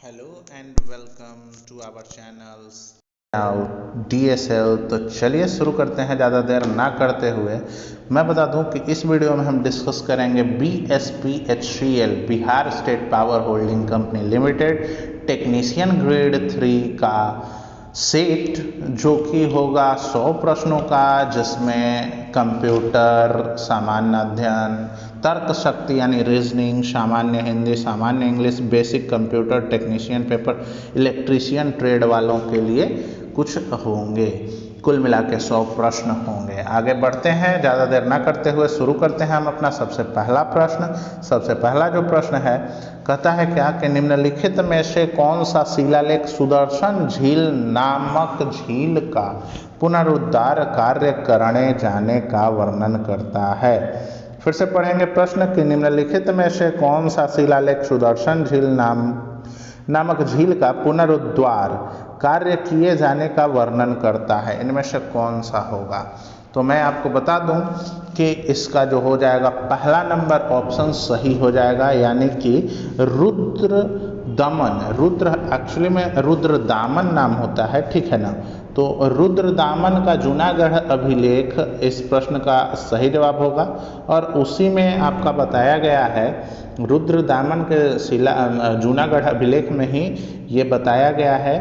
Hello and welcome to our channels DSL। तो चलिए शुरू करते हैं, ज़्यादा देर ना करते हुए मैं बता दूं कि इस वीडियो में हम डिस्कस करेंगे BSPHCL Bihar state power holding company limited technician grade 3 का सेट, जो कि होगा 100 प्रश्नों का, जिसमें कंप्यूटर, सामान्य अध्ययन, तर्क शक्ति यानी रीजनिंग, सामान्य हिंदी, सामान्य English, basic computer, technician paper, electrician trade वालों के लिए कुछ होंगे। कुल मिला के 100 प्रश्न होंगे। आगे बढ़ते हैं, ज़्यादा देर ना करते हुए शुरू करते हैं हम अपना सबसे पहला प्रश्न। सबसे पहला जो प्रश्न है, कहता है क्या कि निम्नलिखित में से कौन सा शिलालेख सुदर्शन झील नामक झील का पुनरुद्धार कार्य करने जाने का वर्णन करता है। फिर से पढ़ेंगे प्रश्न कि निम्नलिखित में से कौन सा शिलालेख सुदर्शन झील नामक झील का पुनरुद्धार कार्य किए जाने का वर्णन करता है। इनमें से कौन सा होगा? तो मैं आपको बता दूं कि इसका जो हो जाएगा पहला नंबर ऑप्शन सही हो जाएगा, यानी कि रुद्र दमन। रुद्र एक्चुअली में रुद्र दामन नाम होता है, ठीक है ना। तो रुद्र दामन का जूनागढ़ अभिलेख इस प्रश्न का सही जवाब होगा, और उसी में आपका बताया गया है, रुद्र दामन के जूनागढ़ अभिलेख में ही ये बताया गया है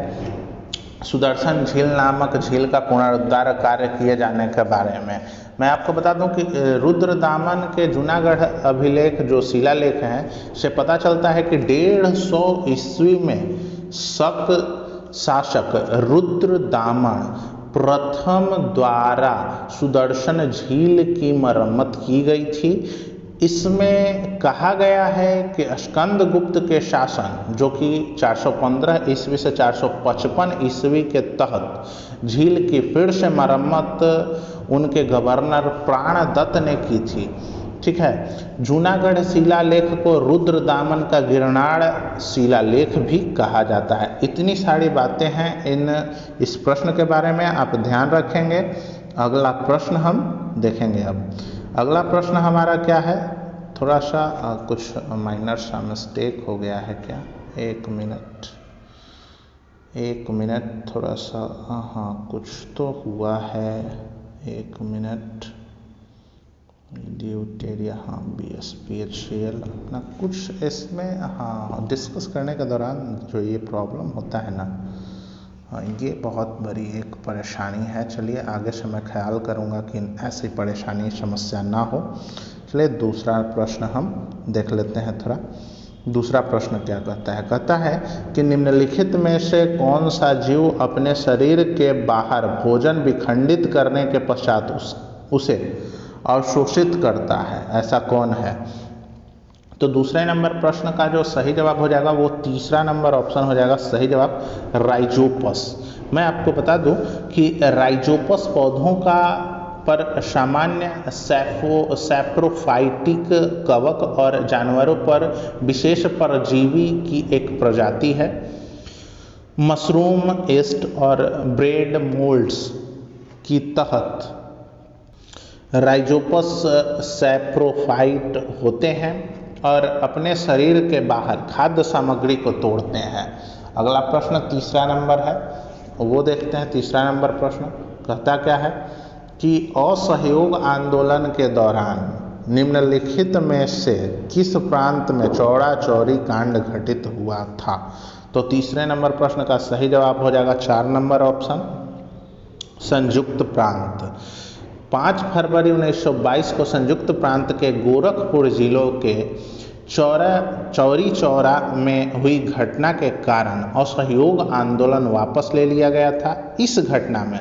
सुदर्शन झील नामक झील का पुनरुद्धार कार्य किए जाने के बारे में। मैं आपको बता दूं कि रुद्र दामन के जूनागढ़ अभिलेख जो शिलालेख हैं से पता चलता है कि 150 ईस्वी में शक शासक रुद्र दामन प्रथम द्वारा सुदर्शन झील की मरम्मत की गई थी। इसमें कहा गया है कि स्कंदगुप्त के शासन, जो कि 415 ईस्वी से 455 ईस्वी के तहत झील की फिर से मरम्मत उनके गवर्नर प्राणदत्त ने की थी, ठीक है। जूनागढ़ शिलालेख को रुद्र दामन का गिरनार शिलालेख भी कहा जाता है। इतनी सारी बातें हैं इस प्रश्न के बारे में, आप ध्यान रखेंगे। अगला प्रश्न हम देखेंगे। अब अगला प्रश्न हमारा क्या है, थोड़ा सा कुछ माइनर सा मिस्टेक हो गया है क्या, एक मिनट थोड़ा सा, हाँ कुछ तो हुआ है, एक मिनट। ड्यूटेरिया, हाँ BSPHCL अपना कुछ इसमें, हाँ डिस्कस करने के दौरान जो ये प्रॉब्लम होता है ना, ये बहुत बड़ी एक परेशानी है। चलिए आगे से मैं ख्याल करूँगा कि ऐसी परेशानी समस्या ना हो। चलिए दूसरा प्रश्न हम देख लेते हैं थोड़ा। दूसरा प्रश्न क्या कहता है? कहता है कि निम्नलिखित में से कौन सा जीव अपने शरीर के बाहर भोजन विखंडित करने के पश्चात उसे अवशोषित करता है, ऐसा कौन है? तो दूसरे नंबर प्रश्न का जो सही जवाब हो जाएगा वो तीसरा नंबर ऑप्शन हो जाएगा सही जवाब, राइजोपस। मैं आपको बता दूं कि राइजोपस पौधों का पर सामान्य सैप्रोफाइटिक कवक और जानवरों पर विशेष परजीवी की एक प्रजाति है। मशरूम, ईस्ट और ब्रेड मोल्ड्स की तहत राइजोपस सैप्रोफाइट होते हैं और अपने शरीर के बाहर खाद्य सामग्री को तोड़ते हैं। अगला प्रश्न तीसरा नंबर है, वो देखते हैं। तीसरा नंबर प्रश्न कहता क्या है कि असहयोग आंदोलन के दौरान निम्नलिखित में से किस प्रांत में चौरा चौरी कांड घटित हुआ था? तो तीसरे नंबर प्रश्न का सही जवाब हो जाएगा 4 नंबर ऑप्शन, संयुक्त प्रांत। 5 फरवरी 1922 को संयुक्त प्रांत के गोरखपुर जिलों के चौरी चौरा में हुई घटना के कारण असहयोग आंदोलन वापस ले लिया गया था। इस घटना में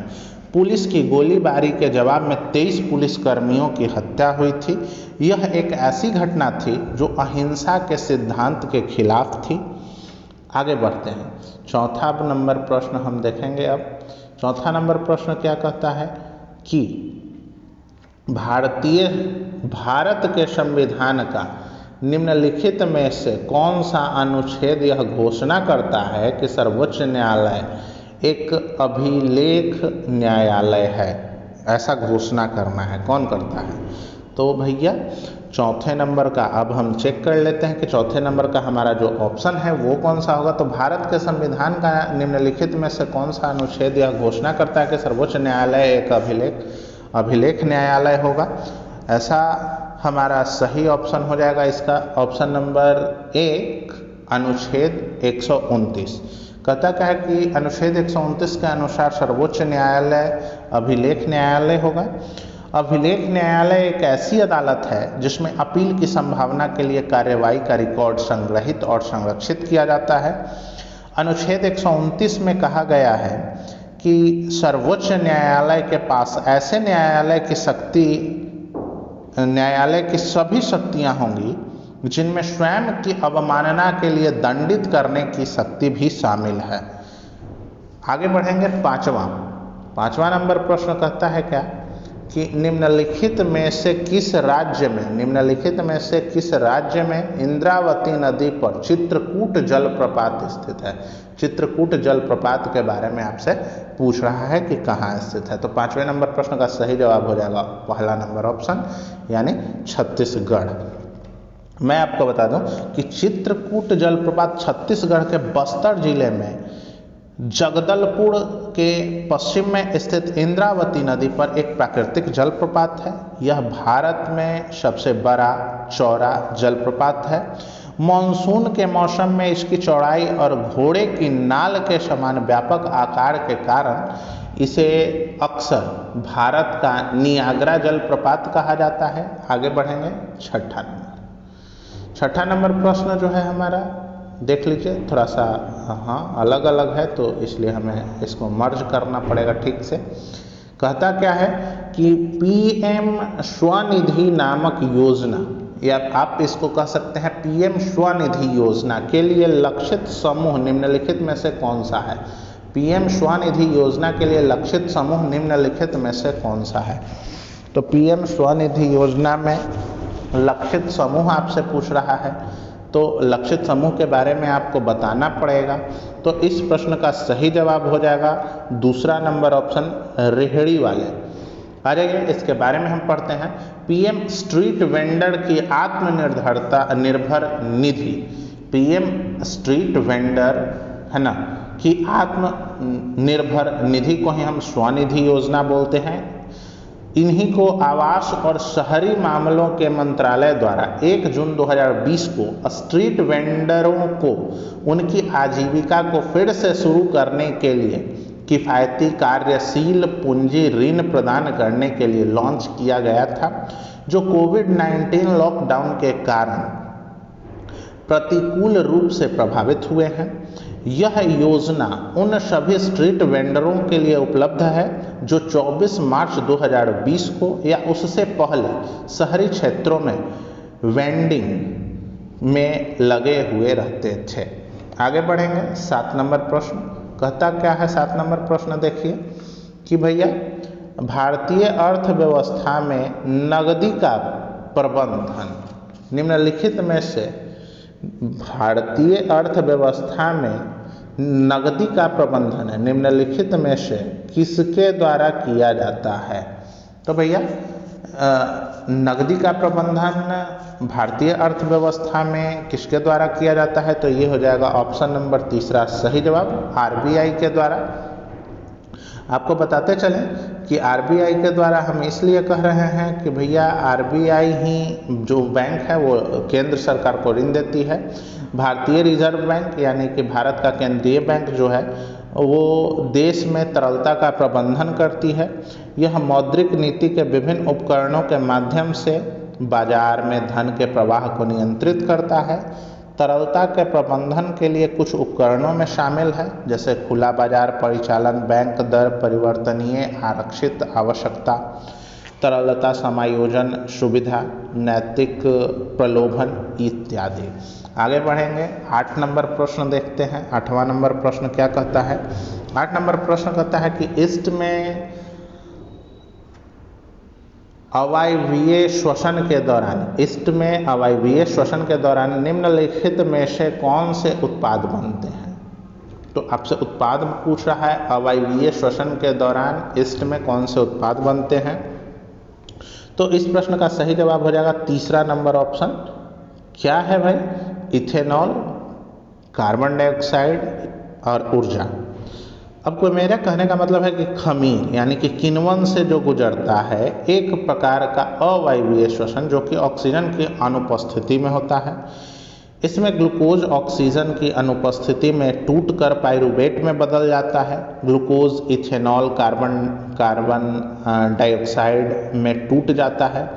पुलिस की गोलीबारी के जवाब में 23 पुलिसकर्मियों की हत्या हुई थी। यह एक ऐसी घटना थी जो अहिंसा के सिद्धांत के खिलाफ थी। आगे बढ़ते हैं, चौथा नंबर प्रश्न हम देखेंगे। अब चौथा नंबर प्रश्न क्या कहता है कि भारत के संविधान का निम्नलिखित में से कौन सा अनुच्छेद यह घोषणा करता है कि सर्वोच्च न्यायालय एक अभिलेख न्यायालय है? ऐसा घोषणा करना है, कौन करता है? तो भैया चौथे नंबर का अब हम चेक कर लेते हैं कि चौथे नंबर का हमारा जो ऑप्शन है वो कौन सा होगा। तो भारत के संविधान का निम्नलिखित में से कौन सा अनुच्छेद यह घोषणा करता है कि सर्वोच्च न्यायालय एक अभिलेख न्यायालय होगा। ऐसा हमारा सही ऑप्शन हो जाएगा इसका ऑप्शन नंबर 1 अनुच्छेद 129। कहता क्या है कि अनुच्छेद 129 के अनुसार सर्वोच्च न्यायालय अभिलेख न्यायालय होगा। अभिलेख न्यायालय एक ऐसी अदालत है जिसमें अपील की संभावना के लिए कार्यवाही का रिकॉर्ड संग्रहित और संरक्षित किया जाता है। अनुच्छेद 129 में कहा गया है कि सर्वोच्च न्यायालय के पास ऐसे न्यायालय की सभी शक्तियां होंगी जिनमें स्वयं की अवमानना के लिए दंडित करने की शक्ति भी शामिल है। आगे बढ़ेंगे। पांचवा नंबर प्रश्न कहता है क्या कि निम्नलिखित में से किस राज्य में इंद्रावती नदी पर चित्रकूट जलप्रपात स्थित है। चित्रकूट जलप्रपात के बारे में आपसे पूछ रहा है कि कहाँ स्थित है। तो 5वें नंबर प्रश्न का सही जवाब हो जाएगा पहला नंबर ऑप्शन यानी छत्तीसगढ़। मैं आपको बता दूं कि चित्रकूट जलप्रपात छत्तीसगढ़ के बस्तर जिले में जगदलपुर के पश्चिम में स्थित इंद्रावती नदी पर एक प्राकृतिक जलप्रपात है। यह भारत में सबसे बड़ा चौड़ा जलप्रपात है। मॉनसून के मौसम में इसकी चौड़ाई और घोड़े की नाल के समान व्यापक आकार के कारण इसे अक्सर भारत का नियाग्रा जलप्रपात कहा जाता है। आगे बढ़ेंगे। छठा नंबर प्रश्न जो है हमारा देख लीजिए, थोड़ा सा अलग अलग है तो इसलिए हमें इसको मर्ज करना पड़ेगा ठीक से। कहता क्या है कि पीएम स्वनिधि नामक योजना, या आप इसको कह सकते हैं पीएम स्वनिधि योजना के लिए लक्षित समूह निम्नलिखित में से कौन सा है। पीएम स्वनिधि योजना के लिए लक्षित समूह निम्नलिखित में से कौन सा है। तो पीएम स्वनिधि योजना में लक्षित समूह आपसे पूछ रहा है, तो लक्षित समूह के बारे में आपको बताना पड़ेगा। तो इस प्रश्न का सही जवाब हो जाएगा दूसरा नंबर ऑप्शन रेहड़ी वाले। आ जाइए इसके बारे में हम पढ़ते हैं। पीएम स्ट्रीट वेंडर की Atmanirbhar Nidhi, PM street vendor है ना कि आत्मनिर्भर निधि को ही हम स्वनिधि योजना बोलते हैं। इन्हीं को आवास और शहरी मामलों के मंत्रालय द्वारा 1 जून 2020 को स्ट्रीट वेंडरों को उनकी आजीविका को फिर से शुरू करने के लिए किफ़ायती कार्यशील पूंजी ऋण प्रदान करने के लिए लॉन्च किया गया था, जो कोविड-19 लॉकडाउन के कारण प्रतिकूल रूप से प्रभावित हुए हैं। यह योजना उन सभी स्ट्रीट वेंडरों के लिए उपलब्ध है जो 24 मार्च 2020 को या उससे पहले शहरी क्षेत्रों में वेंडिंग में लगे हुए रहते थे। आगे बढ़ेंगे। 7 नंबर प्रश्न कहता क्या है। 7 नंबर प्रश्न देखिए कि भैया भारतीय अर्थव्यवस्था में नकदी का प्रबंधन निम्नलिखित में से भारतीय अर्थव्यवस्था में नकदी का प्रबंधन है निम्नलिखित में से किसके द्वारा किया जाता है। तो भैया नकदी का प्रबंधन भारतीय अर्थव्यवस्था में किसके द्वारा किया जाता है। तो ये हो जाएगा ऑप्शन नंबर तीसरा सही जवाब आरबीआई के द्वारा। आपको बताते चलें कि आरबीआई के द्वारा हम इसलिए कह रहे हैं कि भैया आरबीआई ही जो बैंक है वो केंद्र सरकार को ऋण देती है। भारतीय रिजर्व बैंक यानी कि भारत का केंद्रीय बैंक जो है वो देश में तरलता का प्रबंधन करती है। यह मौद्रिक नीति के विभिन्न उपकरणों के माध्यम से बाजार में धन के प्रवाह को नियंत्रित करता है। तरलता के प्रबंधन के लिए कुछ उपकरणों में शामिल है जैसे खुला बाजार परिचालन, बैंक दर परिवर्तनीय आरक्षित आवश्यकता, तरलता समायोजन सुविधा, नैतिक प्रलोभन इत्यादि। आगे बढ़ेंगे। 8 नंबर प्रश्न देखते हैं। 8वां नंबर प्रश्न क्या कहता है। 8 नंबर प्रश्न कहता है कि ईस्ट में अवायवीय श्वसन के दौरान निम्नलिखित में से कौन से उत्पाद बनते हैं। तो आपसे उत्पाद पूछ रहा है अवायवीय श्वसन के दौरान ईस्ट में कौन से उत्पाद बनते हैं। तो इस प्रश्न का सही जवाब हो जाएगा तीसरा नंबर ऑप्शन। क्या है भाई? इथेनॉल, कार्बन डाइऑक्साइड और ऊर्जा। अब कोई मेरा कहने का मतलब है कि खमीर यानी कि किण्वन से जो गुजरता है एक प्रकार का अवायवीय श्वसन जो कि ऑक्सीजन की अनुपस्थिति में होता है। इसमें ग्लूकोज ऑक्सीजन की अनुपस्थिति में टूटकर पाइरूवेट में बदल जाता है। ग्लूकोज इथेनॉल कार्बन डाइऑक्साइड में टूट जाता है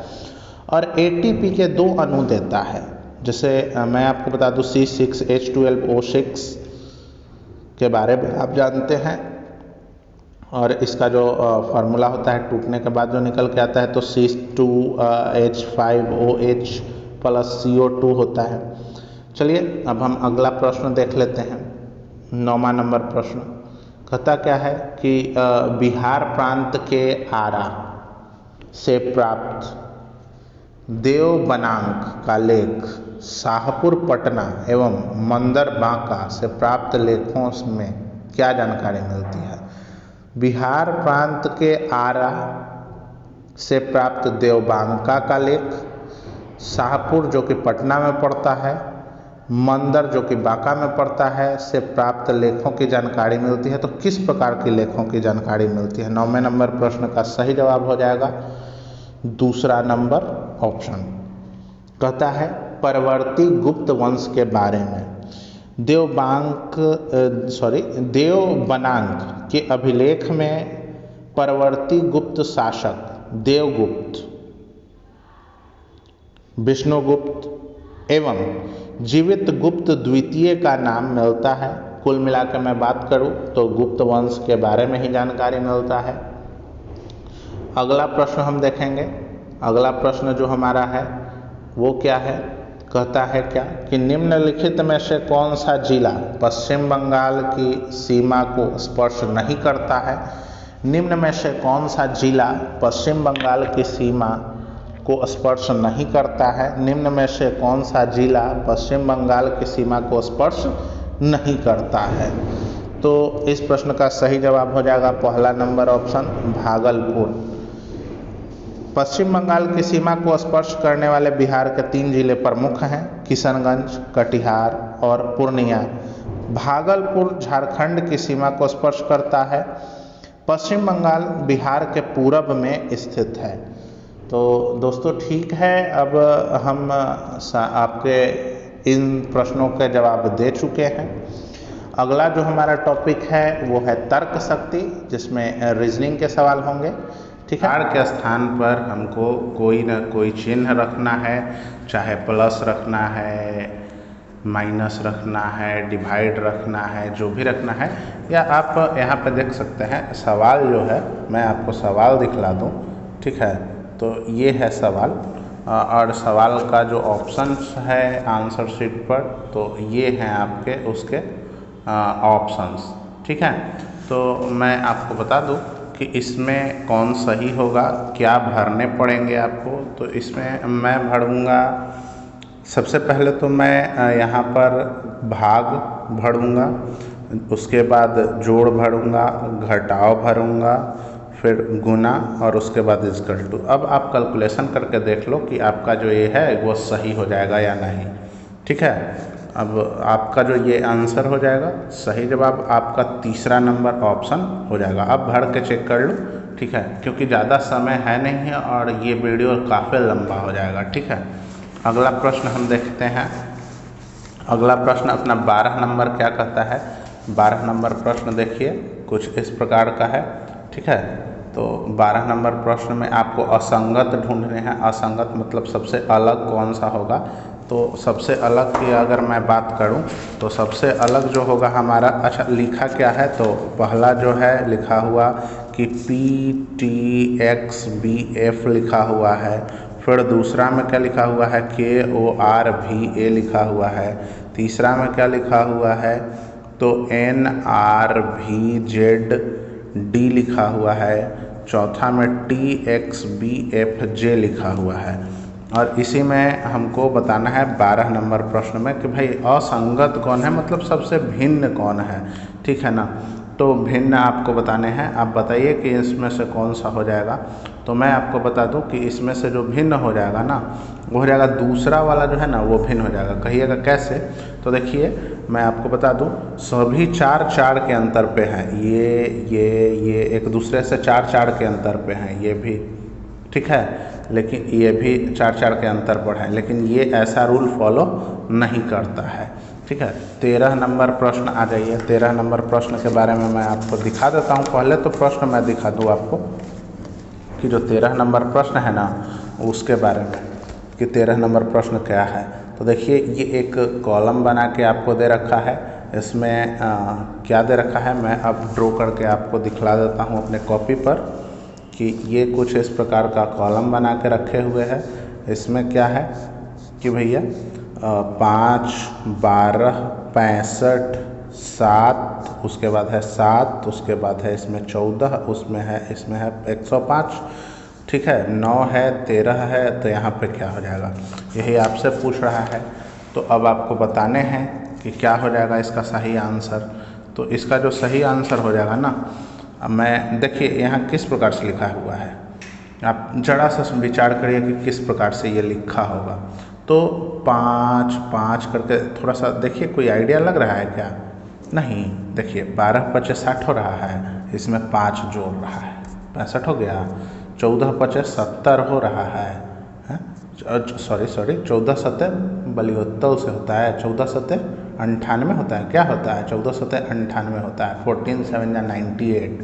और एटीपी के 2 अणु देता है। जैसे मैं आपको बता दूं C6H12O6 के बारे में आप जानते हैं, और इसका जो फार्मूला होता है टूटने के बाद जो निकल के आता है तो C2H5OH प्लस CO2 होता है। चलिए अब हम अगला प्रश्न देख लेते हैं। 9वां नंबर प्रश्न कहता क्या है कि बिहार प्रांत के आरा से प्राप्त देव बनांक का लेख शाहपुर पटना एवं मंदर बांका से प्राप्त लेखों में क्या जानकारी मिलती है? बिहार प्रांत के आरा से प्राप्त देवबांका का लेख, शाहपुर जो कि पटना में पड़ता है, मंदर जो कि बांका में पड़ता है से प्राप्त लेखों की जानकारी मिलती है। तो किस प्रकार की लेखों की जानकारी मिलती है? 9वें नंबर प्रश्न का सही जवाब हो जाएगा दूसरा नंबर ऑप्शन। कहता है परवर्ती गुप्त वंश के बारे में देवबनांक के अभिलेख में परवर्ती गुप्त शासक देवगुप्त, विष्णुगुप्त एवं जीवित गुप्त द्वितीय का नाम मिलता है। कुल मिलाकर मैं बात करूं तो गुप्त वंश के बारे में ही जानकारी मिलता है। अगला प्रश्न हम देखेंगे। अगला प्रश्न जो हमारा है वो क्या है? कहता है क्या कि निम्नलिखित में से कौन सा जिला पश्चिम बंगाल की सीमा को स्पर्श नहीं करता है? निम्न में से कौन सा जिला पश्चिम बंगाल की सीमा को स्पर्श नहीं करता है? निम्न में से कौन सा जिला पश्चिम बंगाल की सीमा को स्पर्श नहीं करता है? तो इस प्रश्न का सही जवाब हो जाएगा पहला नंबर ऑप्शन भागलपुर। पश्चिम बंगाल की सीमा को स्पर्श करने वाले बिहार के 3 जिले प्रमुख हैं, किशनगंज, कटिहार और पूर्णिया। भागलपुर झारखंड की सीमा को स्पर्श करता है। पश्चिम बंगाल बिहार के पूरब में स्थित है। तो दोस्तों ठीक है, अब हम आपके इन प्रश्नों के जवाब दे चुके हैं। अगला जो हमारा टॉपिक है वो है तर्क शक्ति, जिसमें रीजनिंग के सवाल होंगे। ठीक है, के स्थान पर हमको कोई ना कोई चिन्ह रखना है, चाहे प्लस रखना है, माइनस रखना है, डिवाइड रखना है, जो भी रखना है। या आप यहाँ पे देख सकते हैं सवाल जो है, मैं आपको सवाल दिखला दूँ। ठीक है, तो ये है सवाल और सवाल का जो ऑप्शंस है आंसर शीट पर, तो ये हैं आपके उसके ऑप्शंस। ठीक है, तो मैं आपको बता दूं कि इसमें कौन सही होगा, क्या भरने पड़ेंगे आपको। तो इसमें मैं भरूँगा, सबसे पहले तो मैं यहाँ पर भाग भरूँगा, उसके बाद जोड़ भरूँगा, घटाव भरूँगा, फिर गुना और उसके बाद इक्वल टू। अब आप कैलकुलेशन करके देख लो कि आपका जो ये है वो सही हो जाएगा या नहीं। ठीक है, अब आपका जो ये आंसर हो जाएगा सही जवाब आपका तीसरा नंबर ऑप्शन हो जाएगा। अब भर के चेक कर लो। ठीक है, क्योंकि ज़्यादा समय है नहीं है और ये वीडियो काफ़ी लंबा हो जाएगा। ठीक है, अगला प्रश्न हम देखते हैं। अगला प्रश्न अपना 12 नंबर क्या कहता है? 12 नंबर प्रश्न देखिए कुछ इस प्रकार का है। ठीक है, तो 12 नंबर प्रश्न में आपको असंगत ढूंढने हैं। असंगत मतलब सबसे अलग कौन सा होगा। तो सबसे अलग की अगर मैं बात करूं तो सबसे अलग जो होगा हमारा, अच्छा लिखा क्या है, तो पहला जो है लिखा हुआ कि PTXBF लिखा हुआ है। फिर दूसरा में क्या लिखा हुआ है? KORVA लिखा हुआ है। तीसरा में क्या लिखा हुआ है? तो NRVZD लिखा हुआ है। चौथा में TXBFJ लिखा हुआ है। और इसी में हमको बताना है 12 नंबर प्रश्न में कि भाई असंगत कौन है, मतलब सबसे भिन्न कौन है। ठीक है ना, तो भिन्न आपको बताने हैं। आप बताइए कि इसमें से कौन सा हो जाएगा। तो मैं आपको बता दूं कि इसमें से जो भिन्न हो जाएगा ना, वो हो जाएगा दूसरा वाला जो है ना, वो भिन्न हो जाएगा। कहिएगा कैसे? तो देखिए मैं आपको बता दूं, सभी 4 के अंतर पे हैं। ये एक दूसरे से 4 के अंतर पे हैं, ये भी ठीक है, लेकिन ये भी 4 के अंतर पर है, लेकिन ये ऐसा रूल फॉलो नहीं करता है। ठीक है, 13 नंबर प्रश्न आ जाइए। 13 नंबर प्रश्न के बारे में मैं आपको दिखा देता हूँ। पहले तो प्रश्न मैं दिखा दूँ आपको कि जो 13 नंबर प्रश्न है ना, उसके बारे में कि 13 नंबर प्रश्न क्या है। तो देखिए ये एक कॉलम बना के आपको दे रखा है। इसमें क्या दे रखा है मैं अब ड्रॉ करके आपको दिखला देता हूँ अपने कॉपी पर कि ये कुछ इस प्रकार का कॉलम बना के रखे हुए हैं। इसमें क्या है कि भैया 5, 12, 65, 7, उसके बाद है 7, उसके बाद है इसमें 14, इसमें है 105, ठीक है, 9 है, 13 है। तो यहाँ पे क्या हो जाएगा, यही आपसे पूछ रहा है। तो अब आपको बताने हैं कि क्या हो जाएगा इसका सही आंसर। तो इसका जो सही आंसर हो जाएगा ना, अब मैं देखिए यहाँ किस प्रकार से लिखा हुआ है, आप जरा सा विचार करिए कि किस प्रकार से ये लिखा होगा। तो 5, 5 करके थोड़ा सा देखिए, कोई आइडिया लग रहा है क्या? नहीं, देखिए 12, 25, 60 हो रहा है, इसमें 5 जोड़ रहा है, 65 हो गया। 14, 25, 70 हो रहा है, सॉरी 14 सत्ते बलियोत्तल से होता है, 14 सत्ते 98 होता है। क्या होता है? 14 सत्ते 98 होता है। 14 7 या 98,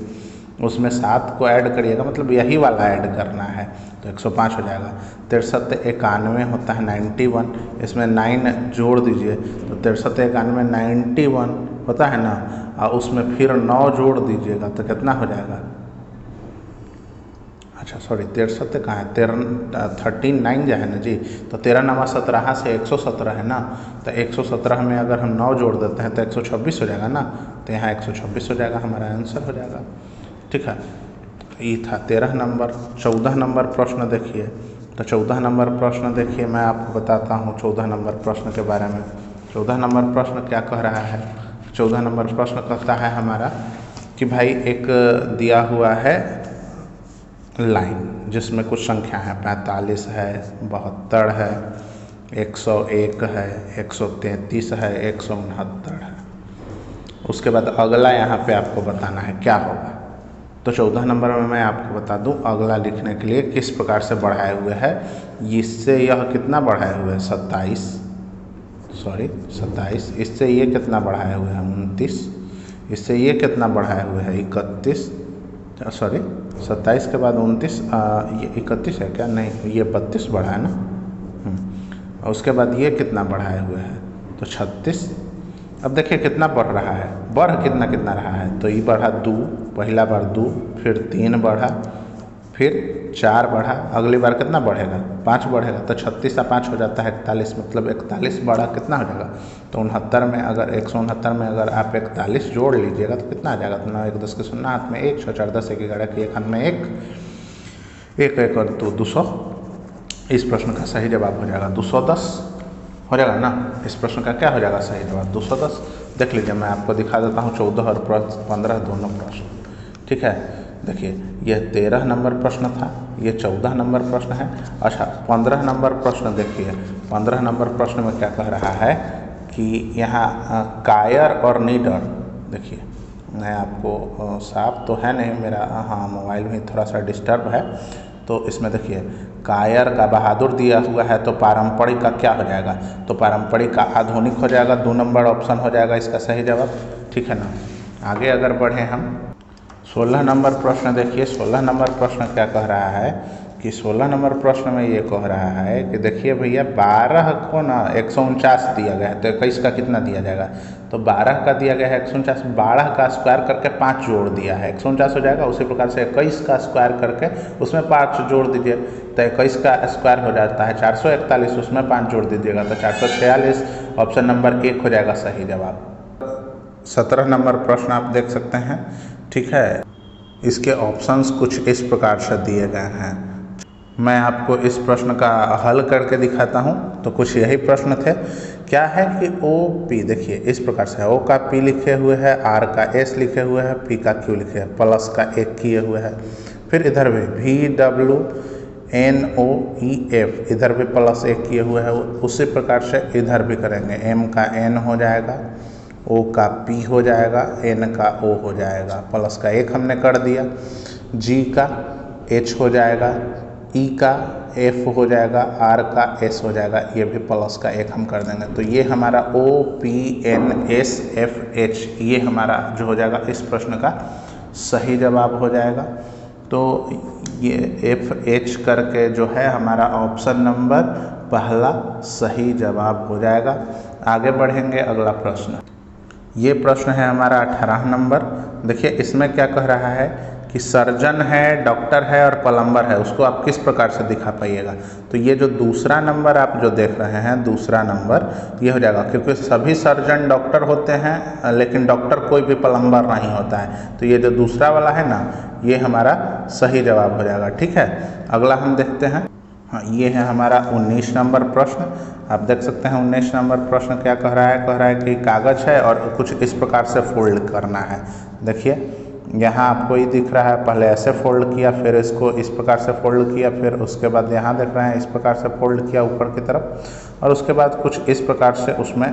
उसमें 7 को ऐड करिएगा, मतलब यही वाला ऐड करना है, तो 105 हो जाएगा। 63 91 होता है, 91, इसमें 9 जोड़ दीजिए तो 63 91 91 होता है ना, और उसमें फिर 9 जोड़ दीजिएगा तो कितना हो जाएगा? अच्छा सॉरी 63 कहाँ है, 39 जो है ना जी, तो 13 9 17 से 117 है ना, तो 117 में अगर हम 9 जोड़ देते हैं तो 126 हो जाएगा ना, तो यहाँ 126 हो जाएगा, हमारा आंसर हो जाएगा। ठीक है, ये था 13 नंबर। 14 नंबर प्रश्न देखिए। तो 14 नंबर प्रश्न देखिए, मैं आपको बताता हूँ 14 नंबर प्रश्न के बारे में। 14 नंबर प्रश्न क्या कह रहा है? 14 नंबर प्रश्न कहता है हमारा कि भाई एक दिया हुआ है लाइन जिसमें कुछ संख्या है, 45 है, 72 है, 101 है, 133 है, 169 है। उसके बाद अगला यहाँ पे आपको बताना है क्या होगा। तो 14 नंबर में मैं आपको बता दूं, अगला लिखने के लिए किस प्रकार से बढ़ाए हुए है। इससे यह कितना बढ़ाए हुए हैं? 27, इससे ये कितना बढ़ाए हुए हैं? 29, इससे ये कितना बढ़ाए हुए हैं? 31, 27 के बाद 29, ये 31 है क्या? नहीं, ये 32 बढ़ा है ना। उसके बाद ये कितना बढ़ाए हुए हैं? तो 36। अब देखिए कितना बढ़ रहा है, बढ़ कितना रहा है, तो ये बढ़ा 2, पहला बार 2, फिर 3 बढ़ा, फिर 4 बढ़ा, अगली बार कितना बढ़ेगा? 5 बढ़ेगा, तो 36 का 5 हो जाता है 41, मतलब 41 बढ़ा कितना हो जाएगा? तो 69 में अगर 169 में अगर आप 41 जोड़ लीजिएगा तो कितना आ जाएगा? तो 9 1 10 के 0 हाथ में 1, 6 4 10 1 11 के 1 हाथ में 1, 1 1 और 2 200। इस प्रश्न का सही जवाब हो जाएगा 210 हो जाएगा ना। इस प्रश्न का क्या हो जाएगा सही जवाब? 210। देख लीजिए, मैं आपको दिखा देता हूँ 14 और 15 दोनों प्रश्न। ठीक है, देखिए यह 13 नंबर प्रश्न था, ये 14 नंबर प्रश्न है। अच्छा 15 नंबर प्रश्न देखिए। 15 नंबर प्रश्न में क्या कह रहा है कि यहाँ कायर और नीडर। देखिए मैं आपको साफ तो है नहीं मेरा, हाँ मोबाइल में थोड़ा सा डिस्टर्ब है। तो इसमें देखिए कायर का बहादुर दिया हुआ है, तो पारंपरिक का क्या हो जाएगा? तो पारंपरिक का आधुनिक हो जाएगा, 2 नंबर ऑप्शन हो जाएगा इसका सही जवाब। ठीक है ना। आगे अगर बढ़ें हम 16 नंबर प्रश्न देखिए। 16 नंबर प्रश्न क्या कह रहा है कि 16 नंबर प्रश्न में ये कह रहा है कि देखिए भैया 12 को ना 149 दिया गया है, तो 21 का कितना दिया जाएगा? तो 12 का दिया गया है 149, 12 का स्क्वायर करके 5 जोड़ दिया है, 149 हो जाएगा। उसी प्रकार से 21 का स्क्वायर करके उसमें 5 जोड़ दीजिए, तो 21 का स्क्वायर हो जाता है 441, उसमें 5 जोड़ दीजिएगा तो 446। ऑप्शन नंबर 1 हो जाएगा सही जवाब। 17 नंबर प्रश्न आप देख सकते हैं। ठीक है, इसके ऑप्शंस कुछ इस प्रकार से दिए गए हैं। मैं आपको इस प्रश्न का हल करके दिखाता हूँ। तो कुछ यही प्रश्न थे। क्या है कि ओ पी, देखिए इस प्रकार से ओ का पी लिखे हुए है, आर का एस लिखे हुए है, पी का क्यू लिखे है, प्लस का एक किए हुए है। फिर इधर भी V W N O E F, इधर भी प्लस एक किए हुए है। उसी प्रकार से इधर भी करेंगे। एम का एन हो जाएगा, ओ का पी हो जाएगा, एन का ओ हो जाएगा, प्लस का एक हमने कर दिया, जी का एच हो जाएगा, ई का एफ हो जाएगा, आर का एस हो जाएगा, ये भी प्लस का एक हम कर देंगे। तो ये हमारा O P N S F H, ये हमारा जो हो जाएगा इस प्रश्न का सही जवाब हो जाएगा। तो ये एफ एच करके जो है हमारा ऑप्शन नंबर पहला सही जवाब हो जाएगा। आगे बढ़ेंगे, अगला प्रश्न। ये प्रश्न है हमारा 18 नंबर। देखिए इसमें क्या कह रहा है कि सर्जन है, डॉक्टर है और प्लम्बर है, उसको आप किस प्रकार से दिखा पाइएगा। तो ये जो दूसरा नंबर आप जो देख रहे हैं, दूसरा नंबर ये हो जाएगा, क्योंकि सभी सर्जन डॉक्टर होते हैं लेकिन डॉक्टर कोई भी प्लम्बर नहीं होता है। तो ये जो दूसरा वाला है ना, ये हमारा सही जवाब हो जाएगा। ठीक है, अगला हम देखते हैं। हाँ, ये है हमारा 19 नंबर प्रश्न। आप देख सकते हैं 19 नंबर प्रश्न क्या कह रहा है। कह रहा है कि कागज़ है और कुछ इस प्रकार से फोल्ड करना है। देखिए यहाँ आपको ये दिख रहा है, पहले ऐसे फोल्ड किया, फिर इसको इस प्रकार से फोल्ड किया, फिर उसके बाद यहाँ देख रहे हैं इस प्रकार से फोल्ड किया ऊपर की तरफ, और उसके बाद कुछ इस प्रकार से उसमें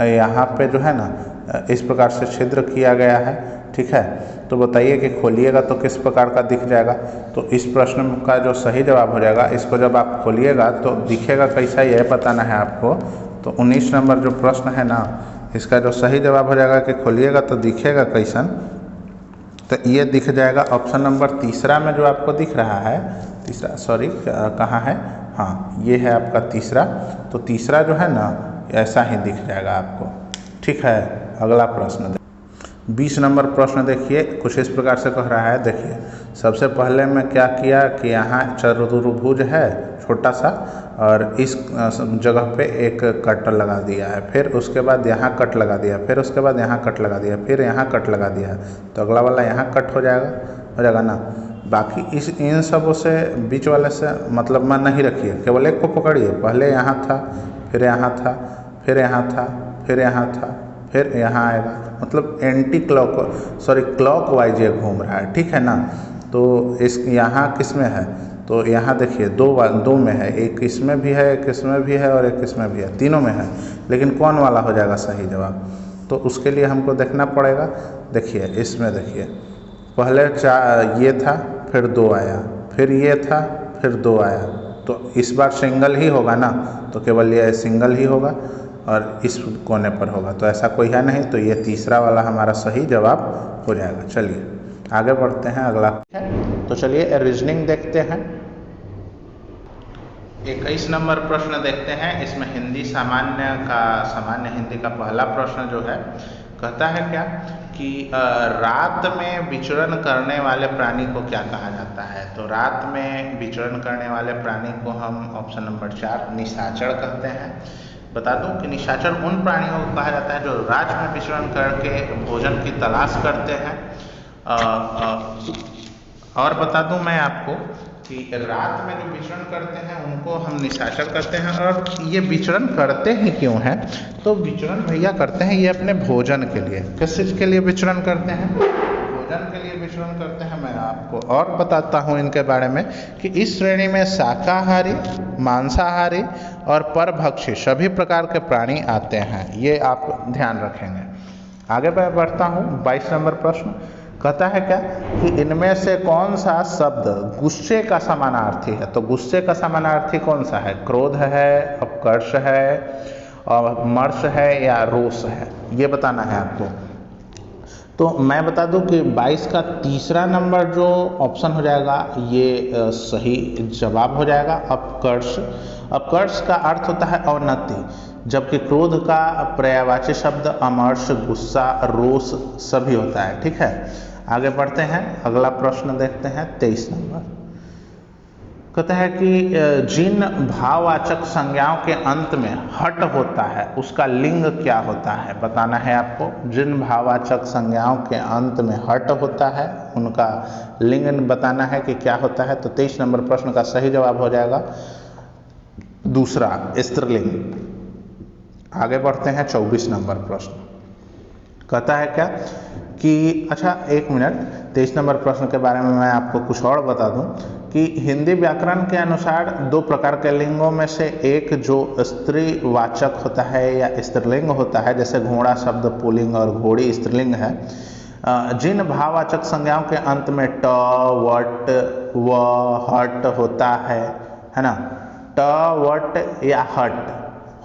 यहाँ पे जो है ना इस प्रकार से छिद्र किया गया है। ठीक है, तो बताइए कि खोलिएगा तो किस प्रकार का दिख जाएगा। तो इस प्रश्न का जो सही जवाब हो जाएगा, इसको जब आप खोलिएगा तो दिखेगा कैसा, यह बताना है आपको। तो 19 नंबर जो प्रश्न है ना, इसका जो सही जवाब हो जाएगा कि खोलिएगा तो दिखेगा कैसन, तो ये दिख जाएगा ऑप्शन नंबर तीसरा में जो आपको दिख रहा है। तीसरा, सॉरी कहाँ है, हाँ ये है आपका तीसरा। तो तीसरा जो है ना ऐसा ही दिख जाएगा आपको। ठीक है, अगला प्रश्न 20 नंबर प्रश्न देखिए, कुछ इस प्रकार से कह रहा है। देखिए सबसे पहले मैं क्या किया कि यहाँ चतुर्भुज है छोटा सा, और इस जगह पे एक कट लगा दिया है, फिर उसके बाद यहाँ कट लगा दिया, फिर उसके बाद यहाँ कट लगा दिया, फिर यहाँ कट लगा दिया। तो अगला वाला यहाँ कट हो जाएगा ना। बाकी इन सबों से बीच वाले से मतलब मन नहीं रखिए, केवल एक को पकड़िए। पहले यहाँ था, फिर यहाँ था, फिर यहाँ था, फिर यहाँ था, फिर यहाँ आएगा, मतलब क्लॉक वाइज ये घूम रहा है। ठीक है ना। तो इस यहाँ किस में है, तो यहाँ देखिए दो में है, एक इसमें भी है, एक इसमें भी है और एक इसमें भी है, तीनों में है। लेकिन कौन वाला हो जाएगा सही जवाब, तो उसके लिए हमको देखना पड़ेगा। देखिए इसमें देखिए पहले ये था, फिर 2 आया, फिर ये था, फिर 2 आया, तो इस बार सिंगल ही होगा ना। तो केवल ये सिंगल ही होगा और इस कोने पर होगा, तो ऐसा कोई है नहीं। तो ये तीसरा वाला हमारा सही जवाब हो जाएगा। चलिए आगे बढ़ते हैं, अगला है। तो चलिए रीजनिंग देखते हैं। 21 नंबर प्रश्न देखते हैं। इसमें सामान्य हिंदी का पहला प्रश्न जो है, कहता है क्या कि रात में विचरण करने वाले प्राणी को क्या कहा जाता है। तो रात में विचरण करने वाले प्राणी को हम ऑप्शन नंबर 4 निशाचर कहते हैं। बता दूं कि निशाचर उन प्राणियों को कहा जाता है जो रात में विचरण करके भोजन की तलाश करते हैं। और बता दूं मैं आपको कि रात में जो विचरण करते हैं उनको हम निशाचर करते हैं। और ये विचरण करते ही क्यों हैं, तो विचरण भैया करते हैं ये अपने भोजन के लिए। किस चीज़ के लिए विचरण करते हैं, भोजन के लिए विचरण करते हैं। मैं आपको और बताता हूँ इनके बारे में कि इस श्रेणी में शाकाहारी, मांसाहारी और परभक्षी सभी प्रकार के प्राणी आते हैं, ये आप ध्यान रखेंगे। आगे मैं बढ़ता हूँ। 22 नंबर प्रश्न कहता है क्या कि इनमें से कौन सा शब्द गुस्से का समानार्थी है। तो गुस्से का समानार्थी कौन सा है, क्रोध है, अपकर्ष है, और मर्ष है या रोष है, ये बताना है आपको। तो मैं बता दूं कि 22 का तीसरा नंबर जो ऑप्शन हो जाएगा ये सही जवाब हो जाएगा, अपकर्ष। अपकर्ष का अर्थ होता है अवनति, जबकि क्रोध का पर्यायवाची शब्द अमर्ष, गुस्सा, रोष सभी होता है। ठीक है, आगे बढ़ते हैं, अगला प्रश्न देखते हैं। 23 नंबर कहता है कि जिन भाववाचक संज्ञाओं के अंत में हट होता है उसका लिंग क्या होता है, बताना है आपको। जिन भाववाचक संज्ञाओं के अंत में हट होता है उनका लिंग बताना है कि क्या होता है। तो 23 नंबर प्रश्न का सही जवाब हो जाएगा दूसरा, स्त्रीलिंग। आगे बढ़ते हैं 24 नंबर प्रश्न। कहता है क्या कि अच्छा एक मिनट, 23 नंबर प्रश्न के बारे में मैं आपको कुछ और बता दूं कि हिंदी व्याकरण के अनुसार दो प्रकार के लिंगों में से एक जो स्त्रीवाचक होता है या स्त्रीलिंग होता है, जैसे घोड़ा शब्द पुल्लिंग और घोड़ी स्त्रीलिंग है। जिन भाववाचक संज्ञाओं के अंत में ट, वट, व, हट होता है ना, ट, वट या हट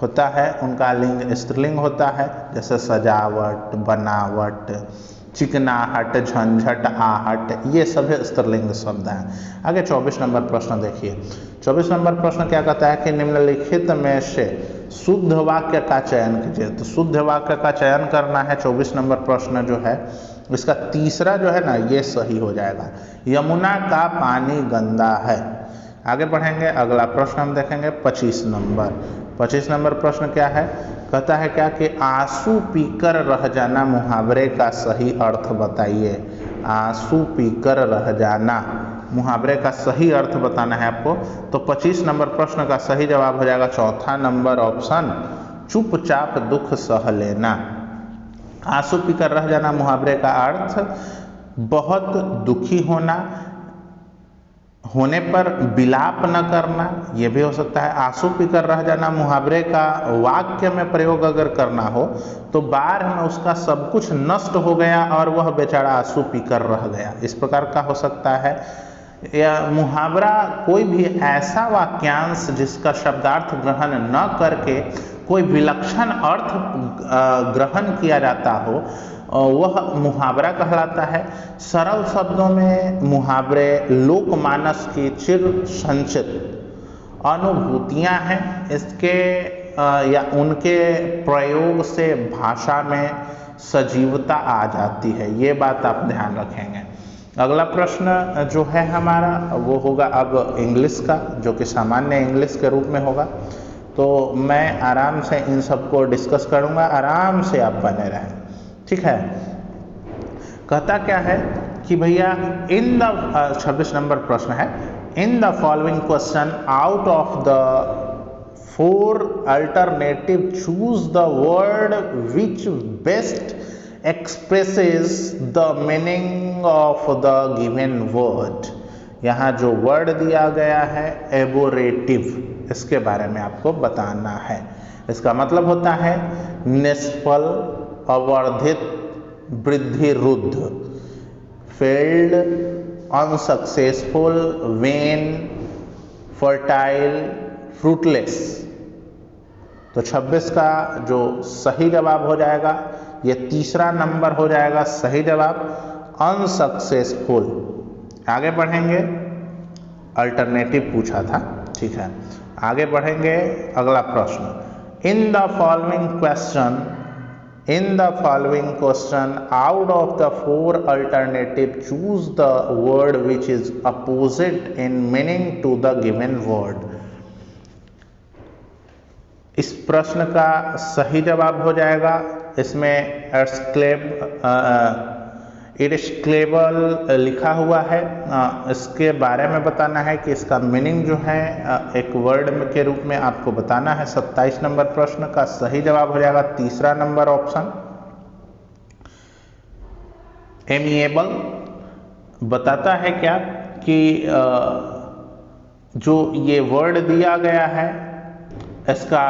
होता है उनका लिंग स्त्रीलिंग होता है, जैसे सजावट, बनावट, चिकनाहट, झंझट, आहट, ये सभी स्त्रीलिंग शब्द हैं। आगे 24 नंबर प्रश्न देखिए। 24 नंबर प्रश्न क्या कहता है कि निम्नलिखित में से शुद्ध वाक्य का चयन कीजिए। तो शुद्ध वाक्य का चयन करना है। 24 नंबर प्रश्न जो है इसका तीसरा जो है ना, ये सही हो जाएगा। यमुना का पानी गंदा है। आगे बढ़ेंगे, अगला प्रश्न हम देखेंगे 25 नंबर। 25 नंबर प्रश्न क्या है, कहता है क्या कि आंसू पीकर रह जाना मुहावरे का सही अर्थ बताइए। आंसू पीकर रह जाना मुहावरे का सही अर्थ बताना है आपको। तो 25 नंबर प्रश्न का सही जवाब हो जाएगा चौथा नंबर ऑप्शन, चुपचाप दुख सह लेना। आंसू पीकर रह जाना मुहावरे का अर्थ बहुत दुखी होने पर विलाप न करना, यह भी हो सकता है। आंसू पीकर रह जाना मुहावरे का वाक्य में प्रयोग अगर करना हो तो बाढ़ में उसका सब कुछ नष्ट हो गया और वह बेचारा आंसू पीकर रह गया, इस प्रकार का हो सकता है। या मुहावरा कोई भी ऐसा वाक्यांश जिसका शब्दार्थ ग्रहण न करके कोई विलक्षण अर्थ ग्रहण किया जाता हो, वह मुहावरा कहलाता है। सरल शब्दों में मुहावरे लोकमानस की चिर संचित अनुभूतियां हैं। इसके या उनके प्रयोग से भाषा में सजीवता आ जाती है, ये बात आप ध्यान रखेंगे। अगला प्रश्न जो है हमारा वो होगा अब इंग्लिश का, जो कि सामान्य इंग्लिश के रूप में होगा। तो मैं आराम से इन सबको डिस्कस करूंगा, आराम से आप बने रहें, ठीक है। कहता क्या है कि भैया इन द 26 नंबर प्रश्न है, इन the following question out of the 4 alternative choose the word which best expresses the meaning of the given word. यहाँ जो वर्ड दिया गया है एबोरेटिव, इसके बारे में आपको बताना है। इसका मतलब होता है निष्फल, अवर्धित, वृद्धि रुद्ध, failed, unsuccessful, vain, fertile, fruitless. तो 26 का जो सही जवाब हो जाएगा, ये तीसरा नंबर हो जाएगा सही जवाब, अनसक्सेसफुल। आगे बढ़ेंगे, अल्टरनेटिव पूछा था, ठीक है। आगे बढ़ेंगे, अगला प्रश्न, in the following question out of the 4 alternative choose the word which is opposite in meaning to the given word. इस प्रश्न का सही जवाब हो जाएगा, इसमें इरिस्क्लेबल लिखा हुआ है। इसके बारे में बताना है कि इसका मीनिंग जो है एक वर्ड के रूप में आपको बताना है। 27 नंबर प्रश्न का सही जवाब हो जाएगा तीसरा नंबर ऑप्शन, एमिएबल। बताता है क्या कि जो ये वर्ड दिया गया है इसका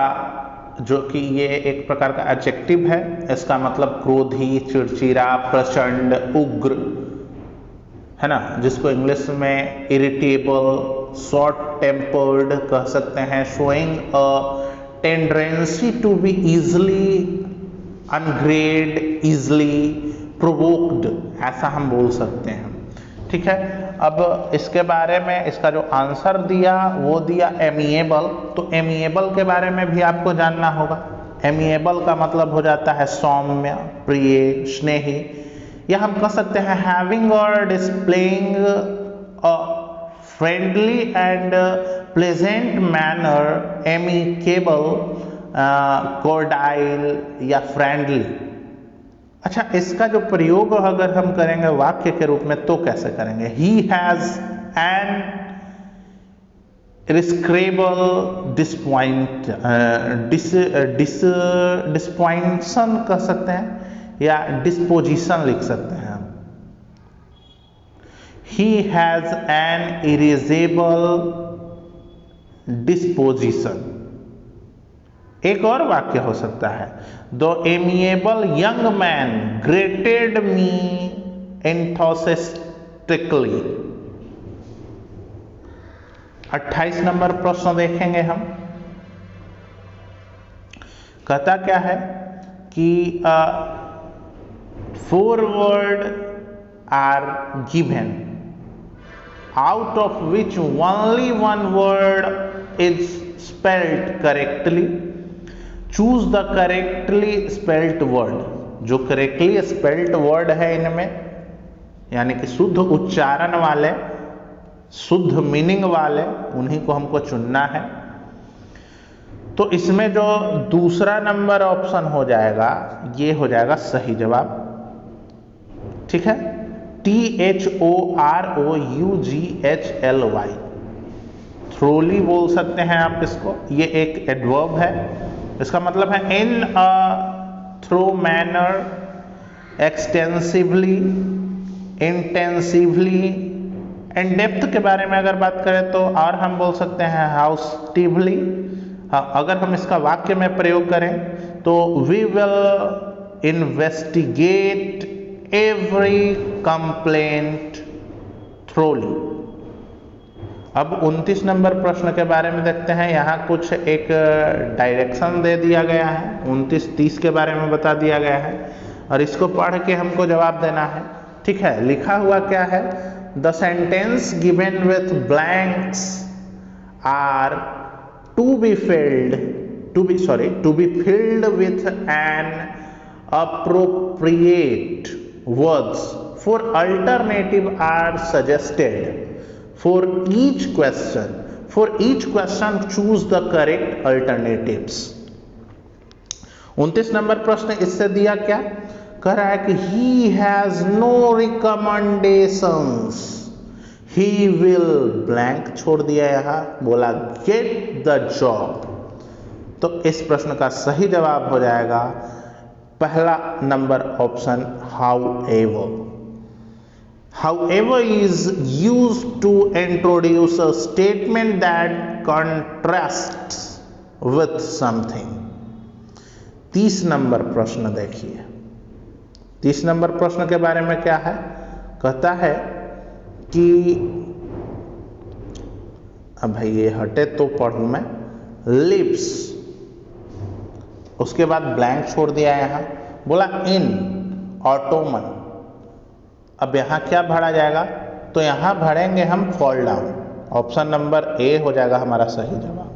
जो कि ये एक प्रकार का एडजेक्टिव है, इसका मतलब क्रोधी, चिड़चिड़ा, प्रचंड, उग्र है ना, जिसको इंग्लिश में इरिटेबल, शॉर्ट टेम्पर्ड कह सकते हैं, showing a tendency to be easily angered, easily provoked, ऐसा हम बोल सकते हैं, ठीक है। अब इसके बारे में इसका जो आंसर दिया वो दिया एमिएबल। तो एमिएबल के बारे में भी आपको जानना होगा। एमिएबल का मतलब हो जाता है सौम्य, प्रिय, स्नेही, या हम कह सकते हैं having or displaying a friendly and pleasant manner, amicable, cordial या फ्रेंडली। अच्छा, इसका जो प्रयोग अगर हम करेंगे वाक्य के रूप में तो कैसे करेंगे? ही हैज एन डिस्क्रेबल डिस्पॉइंशन कह सकते हैं या डिस्पोजिशन लिख सकते हैं हम। He has an erasable disposition. एक और वाक्य हो सकता है, the amiable young man greeted me enthusiastically. 28 number प्रश्न देखेंगे हम। कहता क्या है कि 4 word are given, out of which only 1 word is spelled correctly. Choose the correctly spelled word. जो करेक्टली स्पेल्ड वर्ड है इनमें, यानी कि शुद्ध उच्चारण वाले, शुद्ध मीनिंग वाले, उन्हीं को हमको चुनना है। तो इसमें जो दूसरा नंबर ऑप्शन हो जाएगा, ये हो जाएगा सही जवाब। ठीक है, THOROUGHLY, थ्रोली बोल सकते हैं आप इसको। ये एक एडवर्ब है, इसका मतलब है in a thorough manner, extensively, intensively. In depth के बारे में अगर बात करें तो और हम बोल सकते हैं हाउसटिवली। अगर हम इसका वाक्य में प्रयोग करें तो we will investigate every complaint thoroughly. अब 29 नंबर प्रश्न के बारे में देखते हैं। यहाँ कुछ एक डायरेक्शन दे दिया गया है, 29-30 के बारे में बता दिया गया है और इसको पढ़ के हमको जवाब देना है। ठीक है, लिखा हुआ क्या है? The sentence given with blanks are to be filled with an appropriate words for alternative are suggested for each question. For each question choose the correct alternatives. 29 number प्रश्न इससे दिया क्या? कह रहा है कि he has no recommendations, he will blank छोड़ दिया, यहाँ बोला get the job। तो इस प्रश्न का सही जवाब हो जाएगा पहला number option however। However is used to introduce a statement that contrasts with something। 30 number प्रश्न देखिए। 30 नंबर प्रश्न के बारे में क्या है? कहता है कि अब भाई ये हटे तो पढ़ूं मैं, लिप्स, उसके बाद ब्लैंक छोड़ दिया, यहाँ बोला इन ऑटोमन। अब यहाँ क्या भरा जाएगा? तो यहाँ भरेंगे हम fall down. Option number A हो जाएगा हमारा सही जवाब।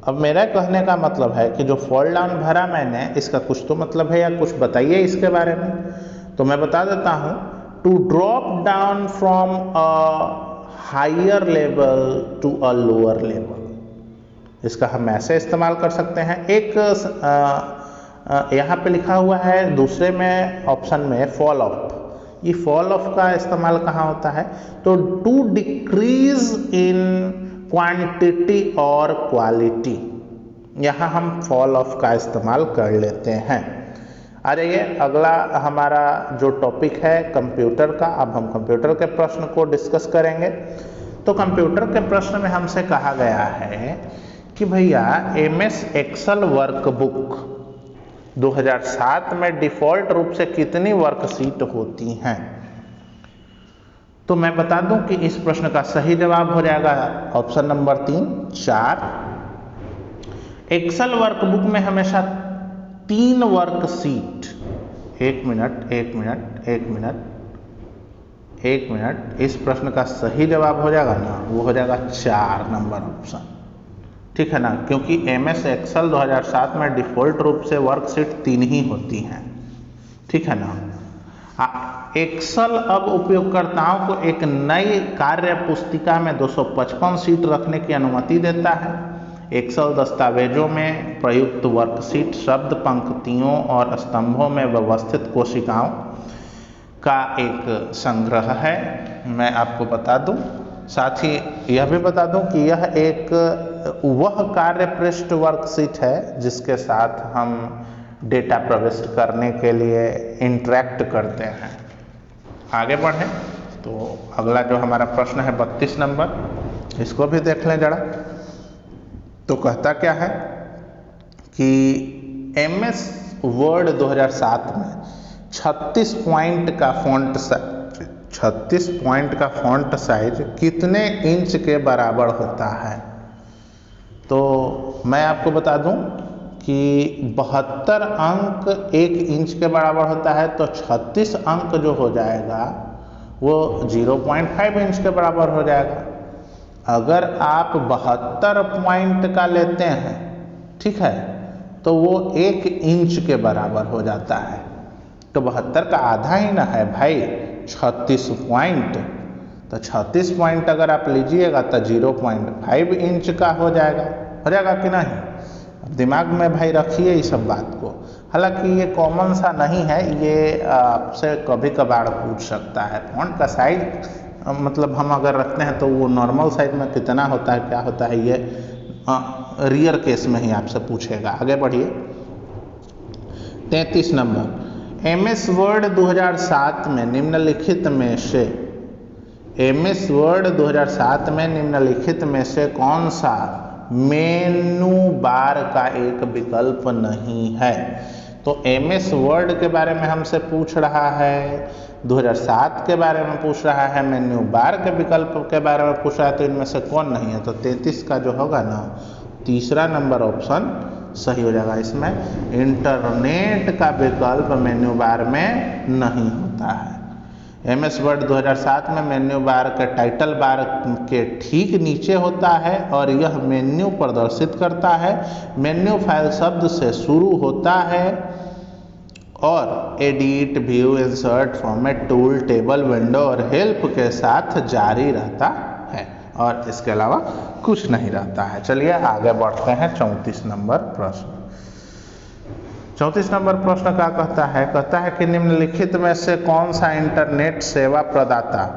अब मेरा कहने का मतलब है कि जो फॉल डाउन भरा मैंने, इसका कुछ तो मतलब है या कुछ बताइए इसके बारे में। तो मैं बता देता हूँ, to drop down from a higher level to a lower level. इसका हम ऐसे इस्तेमाल कर सकते हैं। एक यहाँ पे लिखा हुआ है दूसरे में ऑप्शन में फॉल ऑफ। ये फॉल ऑफ का इस्तेमाल कहाँ होता है? तो टू डिक्रीज इन क्वांटिटी और क्वालिटी, यहाँ हम फॉल ऑफ का इस्तेमाल कर लेते हैं। आ जाइए, अगला हमारा जो टॉपिक है कंप्यूटर का। अब हम कंप्यूटर के प्रश्न को डिस्कस करेंगे। तो कंप्यूटर के प्रश्न में हमसे कहा गया है कि भैया MS एक्सेल वर्कबुक 2007 में डिफ़ॉल्ट रूप से कितनी वर्कशीट होती हैं? तो मैं बता दूं कि इस प्रश्न का सही जवाब हो जाएगा ऑप्शन नंबर 3, 4। एक्सेल वर्कबुक में हमेशा 3 वर्कशीट, एक मिनट, इस प्रश्न का सही जवाब हो जाएगा ना, वो हो जाएगा 4 नंबर ऑप्शन। ठीक है ना, क्योंकि MS एक्सेल 2007 में डिफ़ॉल्ट रूप से वर्कशीट 3 ही होती हैं। ठीक है ना। एक्सेल अब उपयोगकर्ताओं को एक नई कार्य पुस्तिका में 255 शीट रखने की अनुमति देता है। एक्सेल दस्तावेजों में प्रयुक्त वर्कशीट शब्द पंक्तियों और स्तंभों में व्यवस्थित कोशिकाओं का एक संग्रह है। मैं आपको बता दूं, साथ ही यह भी बता दूं कि यह एक वह कार्य पृष्ठ वर्कशीट है जिसके साथ हम डेटा प्रविष्ट करने के लिए इंटरेक्ट करते हैं। आगे बढ़ें तो अगला जो हमारा प्रश्न है 32 नंबर, इसको भी देख लें जरा। तो कहता क्या है कि MS वर्ड 2007 में 36 पॉइंट का फॉन्ट साइज कितने इंच के बराबर होता है। तो मैं आपको बता दूं कि 72 अंक 1 इंच के बराबर होता है, तो 36 अंक जो हो जाएगा वो 0.5 इंच के बराबर हो जाएगा। अगर आप 72 पॉइंट का लेते हैं, ठीक है, तो वो 1 इंच के बराबर हो जाता है। तो 72 का आधा ही ना है भाई 36 पॉइंट, तो 36 पॉइंट अगर आप लीजिएगा तो 0.5 इंच का हो जाएगा कि नहीं। दिमाग में भाई रखिए इस सब बात को। हालांकि ये कॉमन सा नहीं है, ये आपसे कभी कभार पूछ सकता है। फॉन्ट का साइज मतलब हम अगर रखते हैं तो वो नॉर्मल साइज में कितना होता है, क्या होता है, ये रियर केस में ही आपसे पूछेगा। आगे बढ़िए 33 नंबर, MS वर्ड 2007 में निम्नलिखित में से कौन सा मेनू बार का एक विकल्प नहीं है। तो MS वर्ड के बारे में हमसे पूछ रहा है, 2007 के बारे में पूछ रहा है, मेन्यू बार के विकल्प के बारे में पूछ रहा है, तो इनमें से कौन नहीं है। तो 33 का जो होगा ना, तीसरा नंबर ऑप्शन सही हो जाएगा। इसमें इंटरनेट का विकल्प मेन्यू बार में नहीं होता है। MS वर्ड 2007 में मेन्यू बार के टाइटल बार के ठीक नीचे होता है और यह मेन्यू प्रदर्शित करता है। मेन्यू फाइल शब्द से शुरू होता है और edit, view, insert, format, tool, table, window और हेल्प के साथ जारी रहता है और इसके अलावा कुछ नहीं रहता है। चलिए आगे बढ़ते हैं 34 नंबर प्रश्न। 34 नंबर प्रश्न क्या कहता है, कहता है कि निम्नलिखित में से कौन सा इंटरनेट सेवा प्रदाता,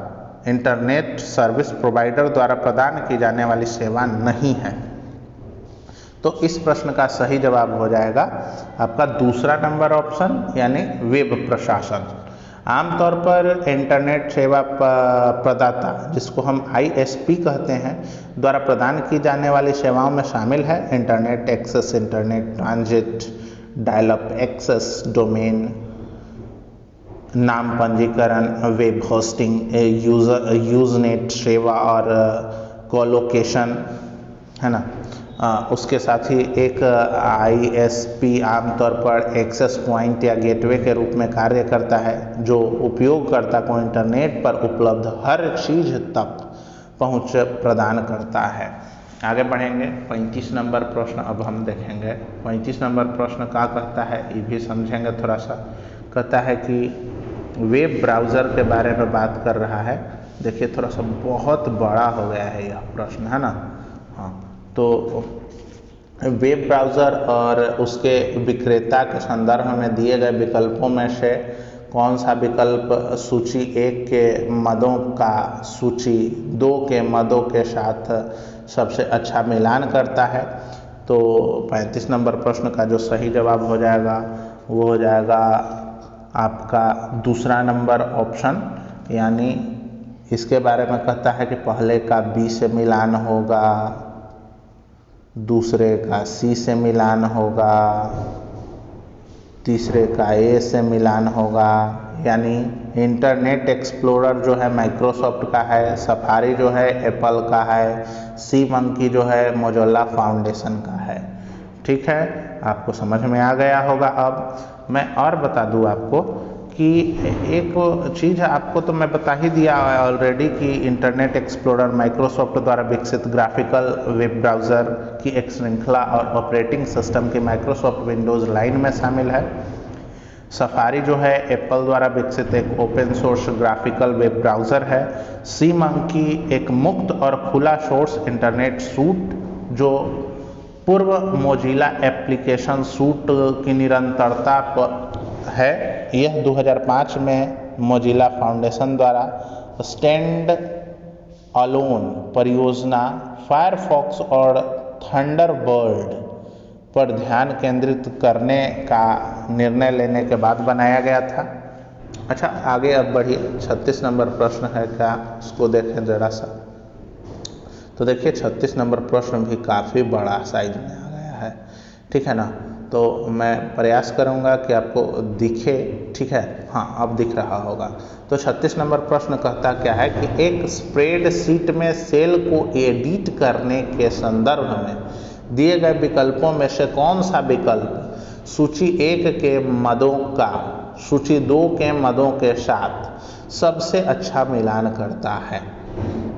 इंटरनेट सर्विस प्रोवाइडर द्वारा प्रदान की जाने वाली सेवा नहीं है। तो इस प्रश्न का सही जवाब हो जाएगा आपका दूसरा नंबर ऑप्शन, यानी वेब प्रशासन। आमतौर पर इंटरनेट सेवा प्रदाता, जिसको हम ISP कहते हैं, द्वारा प्रदान की जाने वाली सेवाओं में शामिल है internet access, internet transit, dial up access, domain नाम पंजीकरण, वेब होस्टिंग, यूजनेट सेवा और कोलोकेशन, है ना। उसके साथ ही एक ISP आमतौर पर एक्सेस पॉइंट या गेटवे के रूप में कार्य करता है, जो उपयोगकर्ता को इंटरनेट पर उपलब्ध हर चीज़ तक पहुंच प्रदान करता है। आगे बढ़ेंगे 35 नंबर प्रश्न अब हम देखेंगे। 35 नंबर प्रश्न क्या कहता है, ये भी समझेंगे थोड़ा सा। कहता है कि वेब ब्राउज़र के बारे में बात कर रहा है। देखिए थोड़ा सा बहुत बड़ा हो गया है यह प्रश्न, है ना। हाँ, तो वेब ब्राउज़र और उसके विक्रेता के संदर्भ में दिए गए विकल्पों में से कौन सा विकल्प सूची 1 के मदों का सूची 2 के मदों के साथ सबसे अच्छा मिलान करता है। तो 35 नंबर प्रश्न का जो सही जवाब हो जाएगा वो हो जाएगा आपका दूसरा नंबर ऑप्शन, यानी इसके बारे में कहता है कि पहले का B से मिलान होगा, दूसरे का C से मिलान होगा, तीसरे का A से मिलान होगा। यानी इंटरनेट एक्सप्लोरर जो है माइक्रोसॉफ्ट का है, सफारी जो है एप्पल का है, सी मंकी जो है मोज़िला फाउंडेशन का है। ठीक है, आपको समझ में आ गया होगा। अब मैं और बता दूं आपको कि एक चीज़ आपको तो मैं बता ही दिया ऑलरेडी कि इंटरनेट एक्सप्लोरर माइक्रोसॉफ्ट द्वारा विकसित ग्राफिकल वेब ब्राउज़र की एक श्रृंखला और ऑपरेटिंग सिस्टम की माइक्रोसॉफ्ट विंडोज़ लाइन में शामिल है। सफारी जो है एप्पल द्वारा विकसित एक open source graphical web browser है। सी मंकी एक मुक्त और खुला सोर्स इंटरनेट सूट जो पूर्व मोजिला एप्लीकेशन सूट की निरंतरता है। यह 2005 में मोजिला फाउंडेशन द्वारा स्टैंड अलोन परियोजना फायरफॉक्स और थंडरबर्ड पर ध्यान केंद्रित करने का निर्णय लेने के बाद बनाया गया था। अच्छा, आगे अब बढ़िए। 36 नंबर प्रश्न है, क्या इसको देखें जरा सा। तो देखिए 36 नंबर प्रश्न भी काफ़ी बड़ा साइज में आ गया है, ठीक है ना। तो मैं प्रयास करूंगा कि आपको दिखे, ठीक है। हाँ, अब दिख रहा होगा। तो 36 नंबर प्रश्न कहता क्या है कि एक स्प्रेडशीट में सेल को एडिट करने के संदर्भ में दिए गए विकल्पों में से कौन सा विकल्प सूची 1 के मदों का सूची 2 के मदों के साथ सबसे अच्छा मिलान करता है।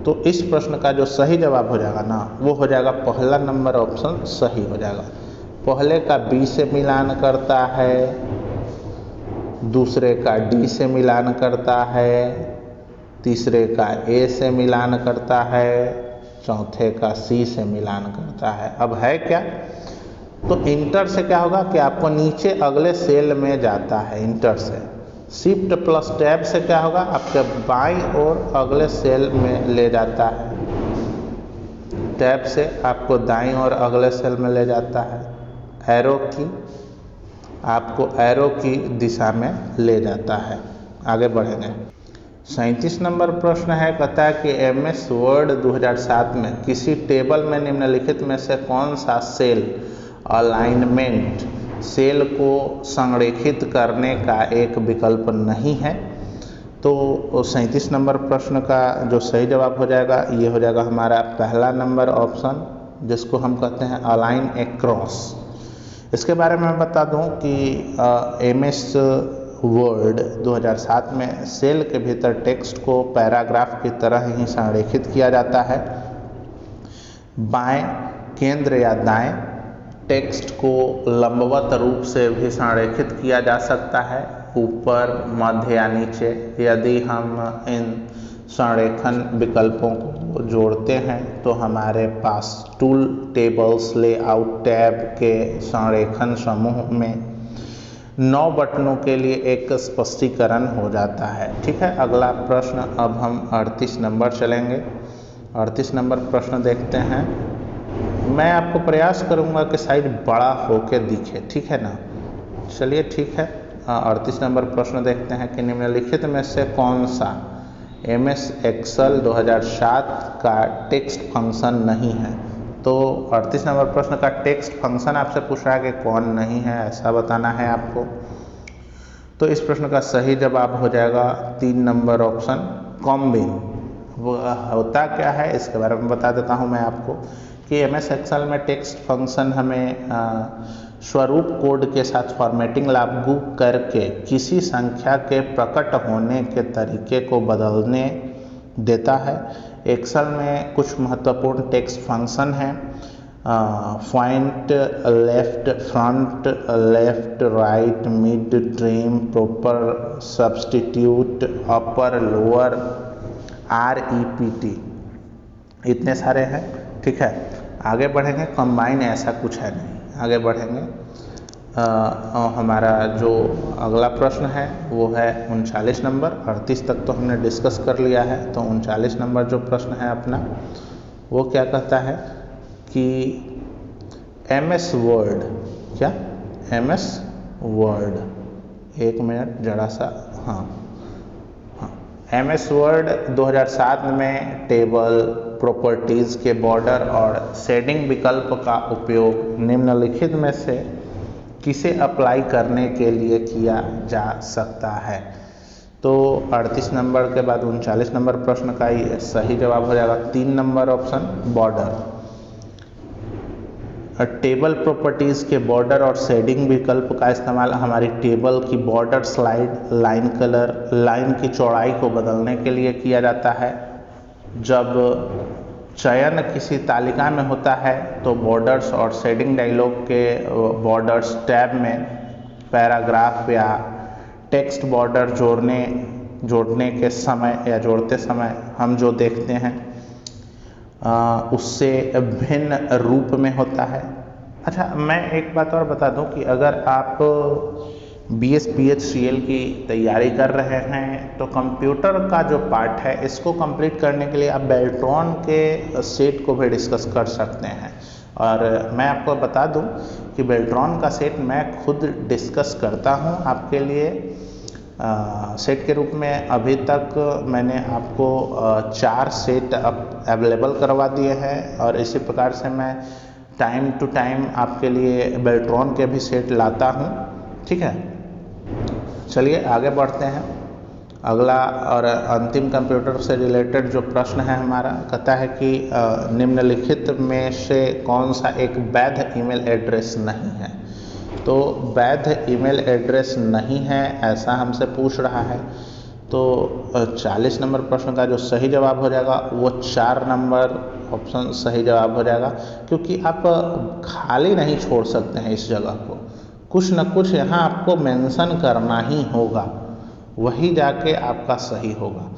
तो इस प्रश्न का जो सही जवाब हो जाएगा ना, वो हो जाएगा पहला नंबर ऑप्शन सही हो जाएगा। पहले का बी से मिलान करता है, दूसरे का डी से मिलान करता है, तीसरे का ए से मिलान करता है, चौथे का सी से मिलान करता है। अब है क्या, तो इंटर से क्या होगा कि आपको नीचे अगले सेल में जाता है। इंटर से शिफ्ट प्लस टैब से क्या होगा, आपके बाईं ओर अगले सेल में ले जाता है। टैब से आपको दाईं ओर अगले सेल में ले जाता है। एरो की आपको एरो की दिशा में ले जाता है। आगे बढ़ेंगे। 37 नंबर प्रश्न है, कहता है कि MS वर्ड 2007 में किसी टेबल में निम्नलिखित में से कौन सा सेल अलाइनमेंट सेल को संरेखित करने का एक विकल्प नहीं है। तो 37 नंबर प्रश्न का जो सही जवाब हो जाएगा, ये हो जाएगा हमारा पहला नंबर ऑप्शन, जिसको हम कहते हैं अलाइन एक्रॉस। इसके बारे में मैं बता दूं कि MS वर्ड 2007 में सेल के भीतर टेक्स्ट को पैराग्राफ की तरह ही संरेखित किया जाता है। बाएं केंद्र या दाएं टेक्स्ट को लंबवत रूप से भी संरेखित किया जा सकता है, ऊपर, मध्य या नीचे। यदि हम इन संरेखन विकल्पों को जोड़ते हैं तो हमारे पास टूल टेबल्स लेआउट टैब के संरेखन समूह में 9 बटनों के लिए एक स्पष्टीकरण हो जाता है, ठीक है। अगला प्रश्न, अब हम 38 नंबर चलेंगे। 38 नंबर प्रश्न देखते हैं। मैं आपको प्रयास करूंगा कि साइज बड़ा होके दिखे, ठीक है ना। चलिए ठीक है। 38 नंबर प्रश्न देखते हैं कि निम्नलिखित में से कौन सा MS एक्सेल 2007 का टेक्स्ट फंक्शन नहीं है। तो 38 नंबर प्रश्न का टेक्स्ट फंक्शन आपसे पूछ रहा है कि कौन नहीं है, ऐसा बताना है आपको। तो इस प्रश्न का सही जवाब हो जाएगा 3 नंबर ऑप्शन कॉम्बिन। वो होता क्या है इसके बारे में बता देता हूँ मैं आपको कि MS एक्सेल में टेक्स्ट फंक्शन हमें स्वरूप कोड के साथ फॉर्मेटिंग लागू करके किसी संख्या के प्रकट होने के तरीके को बदलने देता है। एक्सेल में कुछ महत्वपूर्ण टेक्स्ट फंक्शन हैं। Point, left, front, left, right, mid, trim, proper, substitute, upper, lower, REPT, इतने सारे हैं, ठीक है। आगे बढ़ेंगे। कंबाइन ऐसा कुछ है नहीं। आगे बढ़ेंगे। हमारा जो अगला प्रश्न है वो है 39 नंबर। 38 तक तो हमने डिस्कस कर लिया है। तो 39 नंबर जो प्रश्न है अपना, वो क्या कहता है कि MS वर्ड, क्या MS वर्ड, एक मिनट जरा सा, हाँ, MS वर्ड 2007 में टेबल, प्रॉपर्टीज़ के बॉर्डर और शेडिंग विकल्प का उपयोग निम्नलिखित में से किसे अप्लाई करने के लिए किया जा सकता है। तो 38 नंबर के बाद 39 नंबर प्रश्न का ही सही जवाब हो जाएगा 3 number option border. Table properties के बॉर्डर और शेडिंग विकल्प का इस्तेमाल हमारी टेबल की border slide, line colour, line की चौड़ाई को बदलने के लिए किया जाता है। जब चयन किसी तालिका में होता है तो बॉर्डर्स और शेडिंग डायलॉग के बॉर्डर्स टैब में पैराग्राफ या टेक्स्ट बॉर्डर जोड़ने के समय या जोड़ते समय हम जो देखते हैं उससे भिन्न रूप में होता है। अच्छा, मैं एक बात और बता दूं कि अगर आप BS PHCL की तैयारी कर रहे हैं तो कंप्यूटर का जो पार्ट है इसको कंप्लीट करने के लिए आप बेल्ट्रॉन के सेट को भी डिस्कस कर सकते हैं। और मैं आपको बता दूं कि बेल्ट्रॉन का सेट मैं खुद डिस्कस करता हूं आपके लिए सेट के रूप में। अभी तक मैंने आपको 4 सेट अवेलेबल करवा दिए हैं और इसी प्रकार से मैं टाइम टू टाइम आपके लिए बेल्ट्रॉन के भी सेट लाता हूं। ठीक है, चलिए आगे बढ़ते हैं। अगला और अंतिम कंप्यूटर से रिलेटेड जो प्रश्न है हमारा, कहता है कि निम्नलिखित में से कौन सा एक वैध ईमेल एड्रेस नहीं है। तो वैध ईमेल एड्रेस नहीं है ऐसा हमसे पूछ रहा है। तो 40 नंबर प्रश्न का जो सही जवाब हो जाएगा वो 4 नंबर ऑप्शन सही जवाब हो जाएगा, क्योंकि आप खाली नहीं छोड़ सकते हैं इस जगह को, कुछ न कुछ यहाँ आपको मेंशन करना ही होगा, वही जाके आपका सही होगा।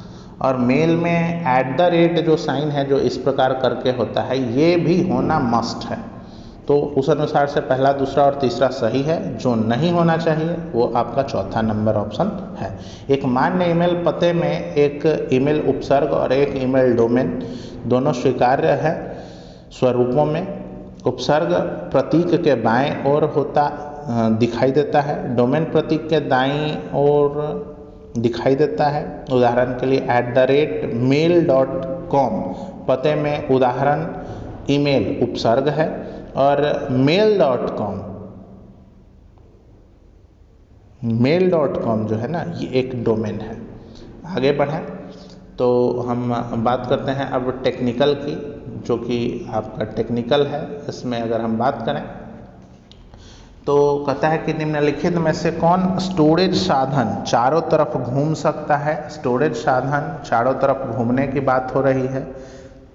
और मेल में @ जो साइन है जो इस प्रकार करके होता है ये भी होना मस्ट है। तो उस अनुसार से पहला, दूसरा और तीसरा सही है। जो नहीं होना चाहिए वो आपका चौथा नंबर ऑप्शन है। एक मान्य ईमेल पते में एक ईमेल उपसर्ग और एक ईमेल डोमेन दोनों स्वीकार्य है स्वरूपों में। उपसर्ग प्रतीक के बाएं ओर दिखाई देता है, डोमेन प्रतीक के दाईं ओर दिखाई देता है। उदाहरण के लिए @mail.com पते में उदाहरण ईमेल उपसर्ग है और mail.com जो है ना ये एक डोमेन है। आगे बढ़ें तो हम बात करते हैं अब टेक्निकल की, जो कि आपका टेक्निकल है। इसमें अगर हम बात करें तो कहता है कि निम्नलिखित में से कौन स्टोरेज साधन चारों तरफ घूम सकता है। स्टोरेज साधन चारों तरफ घूमने की बात हो रही है,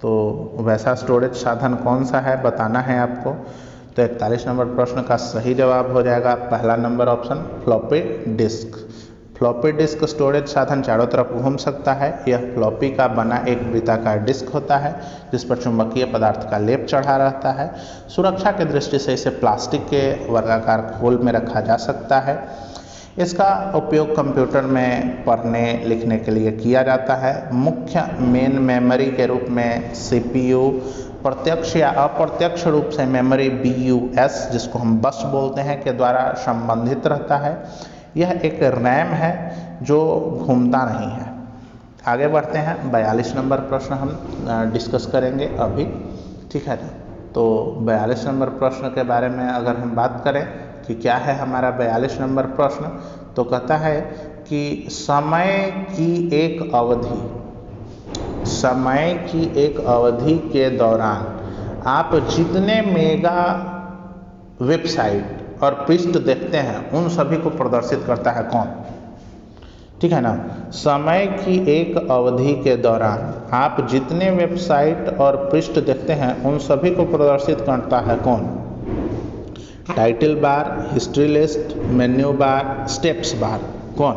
तो वैसा स्टोरेज साधन कौन सा है बताना है आपको। तो 41 नंबर प्रश्न का सही जवाब हो जाएगा पहला number option floppy disk. Floppy disk storage साधन चारों तरफ घूम सकता है। यह फ्लॉपी का बना एक वृत्ताकार डिस्क होता है जिस पर चुंबकीय पदार्थ का लेप चढ़ा रहता है। सुरक्षा की दृष्टि से इसे प्लास्टिक के वर्गाकार खोल में रखा जा सकता है। इसका उपयोग कंप्यूटर में पढ़ने लिखने के लिए किया जाता है। मुख्य मेन मेमोरी के रूप में CPU, प्रत्यक्ष या अप्रत्यक्ष रूप से मेमोरी BUS जिसको हम बस बोलते हैं के द्वारा संबंधित रहता है। यह एक रैम है जो घूमता नहीं है। आगे बढ़ते हैं, 42 नंबर प्रश्न हम डिस्कस करेंगे अभी। ठीक है ना, तो 42 नंबर प्रश्न के बारे में अगर हम बात करें कि क्या है हमारा 42 नंबर प्रश्न, तो कहता है कि समय की एक अवधि के दौरान आप जितने मेगा वेबसाइट और पृष्ठ देखते हैं उन सभी को प्रदर्शित करता है कौन। ठीक है ना, समय की एक अवधि के दौरान आप जितने वेबसाइट और पृष्ठ देखते हैं उन सभी को प्रदर्शित करता है कौन। Title bar, history list, menu bar, steps bar, कौन।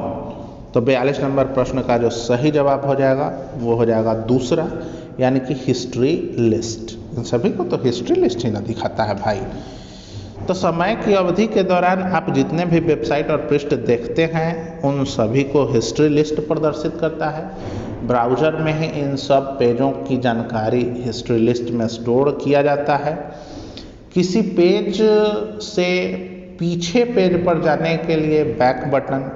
तो 42 नंबर प्रश्न का जो सही जवाब हो जाएगा वो हो जाएगा दूसरा, यानी कि हिस्ट्री लिस्ट। इन सभी को तो हिस्ट्री लिस्ट ही ना दिखाता है भाई। तो समय की अवधि के दौरान आप जितने भी वेबसाइट और पृष्ठ देखते हैं उन सभी को हिस्ट्री लिस्ट प्रदर्शित करता है। ब्राउज़र में ही इन सब पेजों की जानकारी हिस्ट्री लिस्ट में स्टोर किया जाता है। किसी पेज से पीछे पेज पर जाने के लिए बैक बटन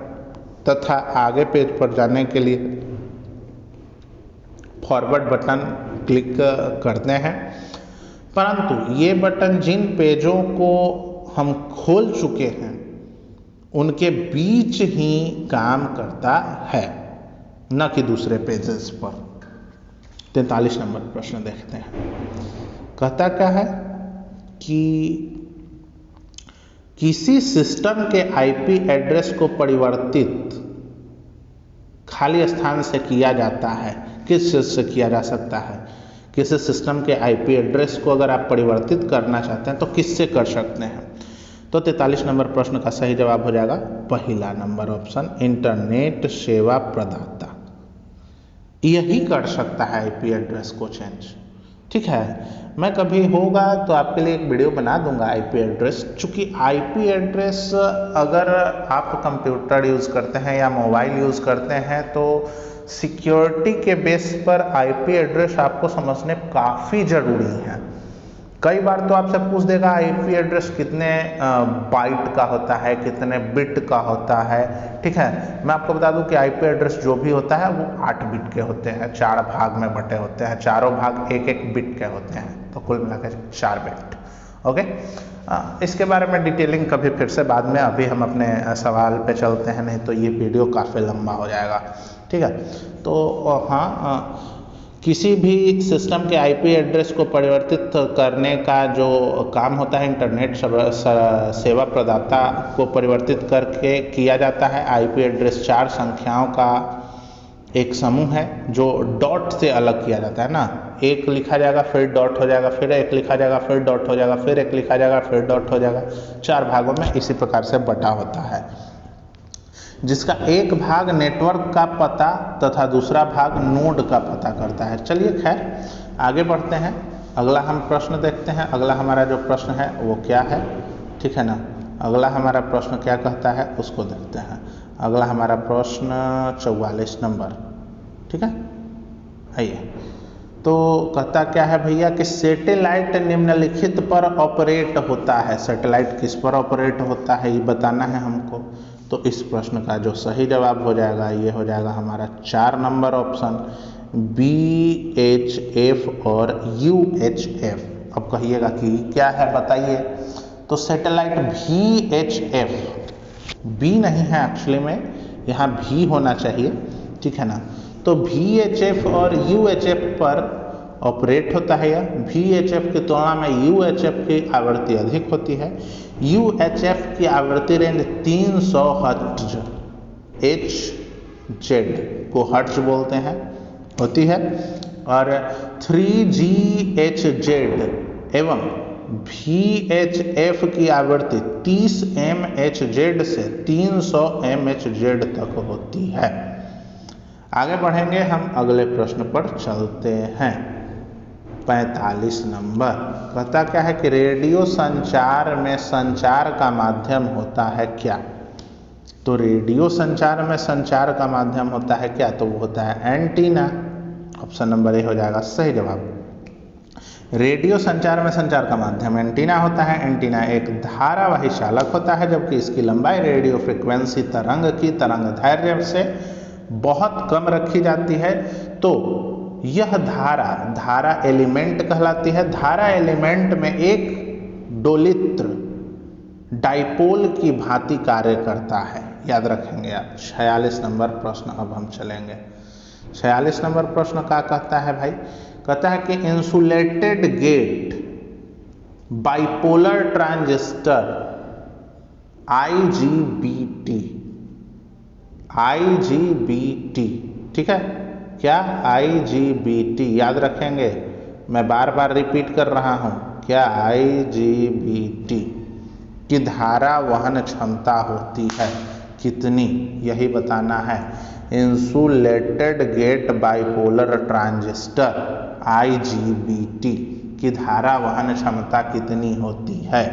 तथा आगे पेज पर जाने के लिए फॉरवर्ड बटन क्लिक करते हैं, परंतु ये बटन जिन पेजों को हम खोल चुके हैं उनके बीच ही काम करता है, न कि दूसरे पेजेस पर। 43 नंबर प्रश्न देखते हैं। कहता क्या है कि किसी सिस्टम के IP एड्रेस को परिवर्तित खाली स्थान से किया जाता है। किस चीज़ से किया जा सकता है? किसी सिस्टम के IP एड्रेस को अगर आप परिवर्तित करना चाहते हैं तो किससे कर सकते हैं? तो 43 नंबर प्रश्न का सही जवाब हो जाएगा पहला नंबर ऑप्शन, इंटरनेट सेवा प्रदाता यही कर सकता है आईपी एड्रेस को चेंज। ठीक है, मैं कभी होगा तो आपके लिए एक वीडियो बना दूंगा आईपी एड्रेस, चूँकि आईपी एड्रेस अगर आप कंप्यूटर यूज़ करते हैं या मोबाइल यूज़ करते हैं तो सिक्योरिटी के बेस पर आईपी एड्रेस आपको समझने काफ़ी ज़रूरी है। कई बार तो आपसे पूछ देगा आईपी एड्रेस कितने बाइट का होता है, कितने बिट का होता है। ठीक है, मैं आपको बता दूं कि आईपी एड्रेस जो भी होता है वो 8 बिट के होते हैं, 4 भाग में बटे होते हैं, चारों भाग एक एक बिट के होते हैं, तो कुल मिलाकर 4 बिट। ओके, इसके बारे में डिटेलिंग कभी फिर से बाद में, अभी हम अपने सवाल पे चलते हैं, नहीं तो ये वीडियो काफ़ी लंबा हो जाएगा। ठीक है, तो हाँ, किसी भी सिस्टम के आईपी एड्रेस को परिवर्तित करने का जो काम होता है इंटरनेट सेवा प्रदाता को परिवर्तित करके किया जाता है। आईपी एड्रेस 4 संख्याओं का एक समूह है जो डॉट से अलग किया जाता है ना, एक लिखा जाएगा फिर डॉट हो जाएगा, फिर एक लिखा जाएगा फिर डॉट हो जाएगा, फिर एक लिखा जाएगा फिर डॉट हो जाएगा, 4 भागों में इसी प्रकार से बटा होता है, जिसका एक भाग नेटवर्क का पता तथा दूसरा भाग नोड का पता करता है। चलिए खैर आगे बढ़ते हैं, अगला हम प्रश्न देखते हैं। अगला हमारा जो प्रश्न है वो क्या है, ठीक है ना, अगला हमारा प्रश्न क्या कहता है उसको देखते हैं। अगला हमारा प्रश्न 44 नंबर, ठीक है, आइए। तो कहता क्या है भैया कि सैटेलाइट निम्नलिखित पर ऑपरेट होता है। सैटेलाइट किस पर ऑपरेट होता है ये बताना है हमको। तो इस प्रश्न का जो सही जवाब हो जाएगा ये हो जाएगा हमारा 4 नंबर ऑप्शन, VHF और UHF। अब कहिएगा कि क्या है बताइए। तो सैटेलाइट VHF, B नहीं है एक्चुअली में, यहाँ भी होना चाहिए, ठीक है ना। तो VHF और UHF पर ऑपरेट होता है यह। VHF की तुलना में UHF की आवृत्ति अधिक होती है। UHF की आवृत्ति रेंज 300 हर्ट्ज, HZ को हर्ट्ज बोलते हैं, होती है, और 3GHZ एवं VHF की आवृत्ति 30 MHz से 300 MHz तक होती है। आगे बढ़ेंगे हम, अगले प्रश्न पर चलते हैं। 45 नंबर कहता क्या है कि रेडियो संचार में संचार का माध्यम होता है क्या। तो रेडियो संचार में संचार का माध्यम होता है क्या, तो वो होता है एंटीना। ऑप्शन नंबर ए हो जाएगा सही जवाब। रेडियो संचार में संचार का माध्यम एंटीना होता है। एंटीना एक धारावाही चालक होता है, जबकि इसकी लंबाई रेडियो फ्रिक्वेंसी तरंग की तरंग दैर्ध्य से बहुत कम रखी जाती है। तो यह धारा एलिमेंट कहलाती है। धारा एलिमेंट में एक दोलित्र डाइपोल की भांति कार्य करता है, याद रखेंगे आप। 46 नंबर प्रश्न अब हम चलेंगे। 46 नंबर प्रश्न क्या कहता है भाई, कहता है कि insulated gate bipolar transistor IGBT, ठीक है, क्या IGBT, याद रखेंगे, मैं बार बार रिपीट कर रहा हूं, क्या IGBT की धारा वहन क्षमता होती है कितनी, यही बताना है। Insulated gate bipolar transistor IGBT की धारा वहन क्षमता कितनी होती है।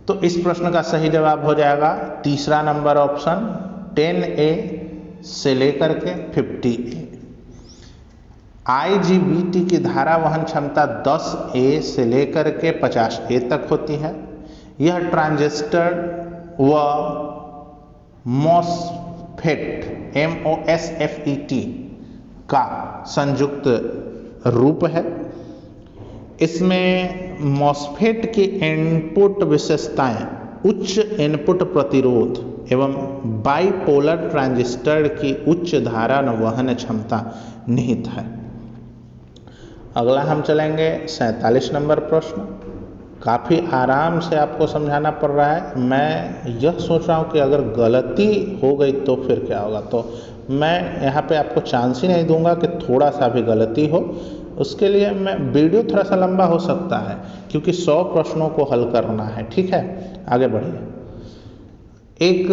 तो इस प्रश्न का सही जवाब हो जाएगा तीसरा नंबर ऑप्शन, 10A से लेकर के 50A। IGBT की धारा वहन क्षमता 10A से लेकर के 50A तक होती है। यह ट्रांजिस्टर व MOSFET का संयुक्त रूप है। इसमें MOSFET की इनपुट विशेषताएं उच्च इनपुट प्रतिरोध एवं बाइपोलर ट्रांजिस्टर की उच्च धारा वहन क्षमता निहित है। अगला हम चलेंगे 47 नंबर प्रश्न। काफ़ी आराम से आपको समझाना पड़ रहा है। मैं यह सोच रहा हूँ कि अगर गलती हो गई तो फिर क्या होगा, तो मैं यहाँ पे आपको चांस ही नहीं दूंगा कि थोड़ा सा भी गलती हो। उसके लिए मैं वीडियो थोड़ा सा लंबा हो सकता है क्योंकि 100 प्रश्नों को हल करना है। ठीक है, आगे बढ़िए। एक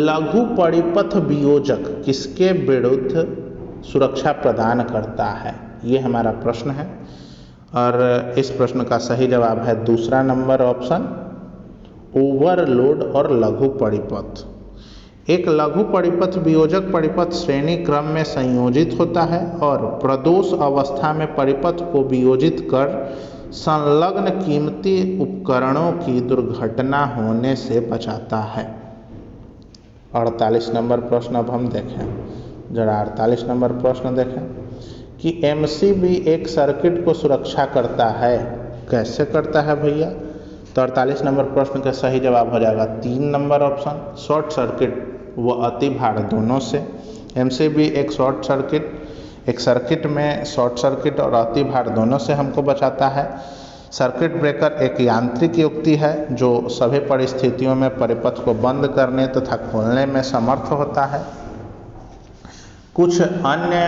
लघु परिपथ वियोजक किसके विरुद्ध सुरक्षा प्रदान करता है, ये हमारा प्रश्न है। और इस प्रश्न का सही जवाब है दूसरा नंबर ऑप्शन, ओवरलोड और लघु परिपथ। एक लघु परिपथ वियोजक परिपथ श्रेणी क्रम में संयोजित होता है और प्रदोष अवस्था में परिपथ को वियोजित कर संलग्न कीमती उपकरणों की दुर्घटना होने से बचाता है। 48 नंबर प्रश्न अब हम देखें, जरा 48 नंबर प्रश्न देखें कि एमसीबी एक सर्किट को सुरक्षा करता है। कैसे करता है भैया? तो 48 नंबर प्रश्न का सही जवाब हो जाएगा 3 नंबर ऑप्शन, शॉर्ट सर्किट व अति भार दोनों से। एमसीबी एक सर्किट में शॉर्ट सर्किट और अति भार दोनों से हमको बचाता है। सर्किट ब्रेकर एक यांत्रिक युक्ति है जो सभी परिस्थितियों में परिपथ को बंद करने तथा खोलने में समर्थ होता है। कुछ अन्य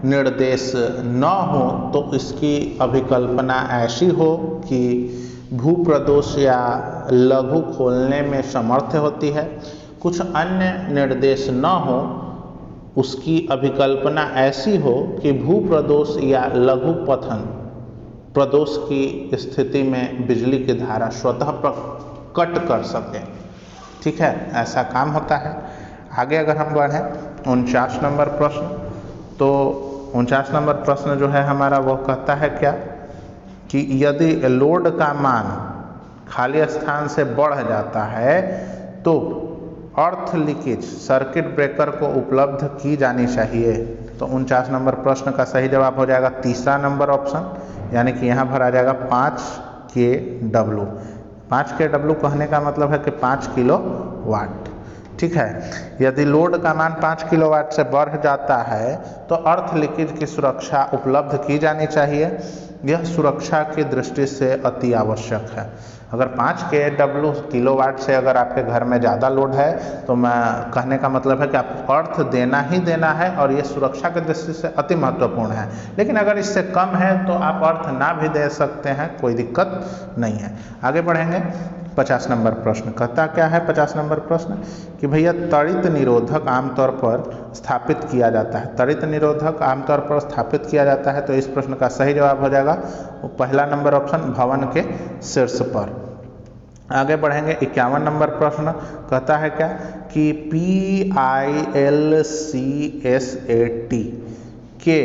निर्देश न हो तो इसकी अभिकल्पना ऐसी हो कि भूप्रदोष या लघु खोलने में समर्थ होती है। कुछ अन्य निर्देश न हो उसकी अभिकल्पना ऐसी हो कि भूप्रदोष या लघु पतन प्रदोष की स्थिति में बिजली की धारा स्वतः कट कर सके। ठीक है, ऐसा काम होता है। आगे अगर हम बढ़ें 49 नंबर प्रश्न, तो 49 नंबर प्रश्न जो है हमारा वो कहता है क्या कि यदि लोड का मान खाली स्थान से बढ़ जाता है तो अर्थ लीकेज सर्किट ब्रेकर को उपलब्ध की जानी चाहिए। तो 49 नंबर प्रश्न का सही जवाब हो जाएगा तीसरा नंबर ऑप्शन, यानी कि यहाँ पर आ जाएगा 5kW। 5kW कहने का मतलब है कि 5 किलोवाट। ठीक है, यदि लोड का मान 5 किलोवाट से बढ़ जाता है तो अर्थ लीकेज की सुरक्षा उपलब्ध की जानी चाहिए। यह सुरक्षा की दृष्टि से अति आवश्यक है। अगर 5 किलोवाट से अगर आपके घर में ज़्यादा लोड है तो मैं कहने का मतलब है कि आपको अर्थ देना ही देना है और ये सुरक्षा की दृष्टि से अति महत्वपूर्ण है। लेकिन अगर इससे कम है तो आप अर्थ ना भी दे सकते हैं, कोई दिक्कत नहीं है। आगे बढ़ेंगे 50 नंबर प्रश्न कहता क्या है 50 नंबर प्रश्न कि भैया त्वरित निरोधक आमतौर पर स्थापित किया जाता है। त्वरित निरोधक आमतौर पर स्थापित किया जाता है, तो इस प्रश्न का सही जवाब हो जाएगा पहला नंबर ऑप्शन, भवन के शीर्ष पर। आगे बढ़ेंगे 51 नंबर प्रश्न कहता है क्या कि PILCSAT के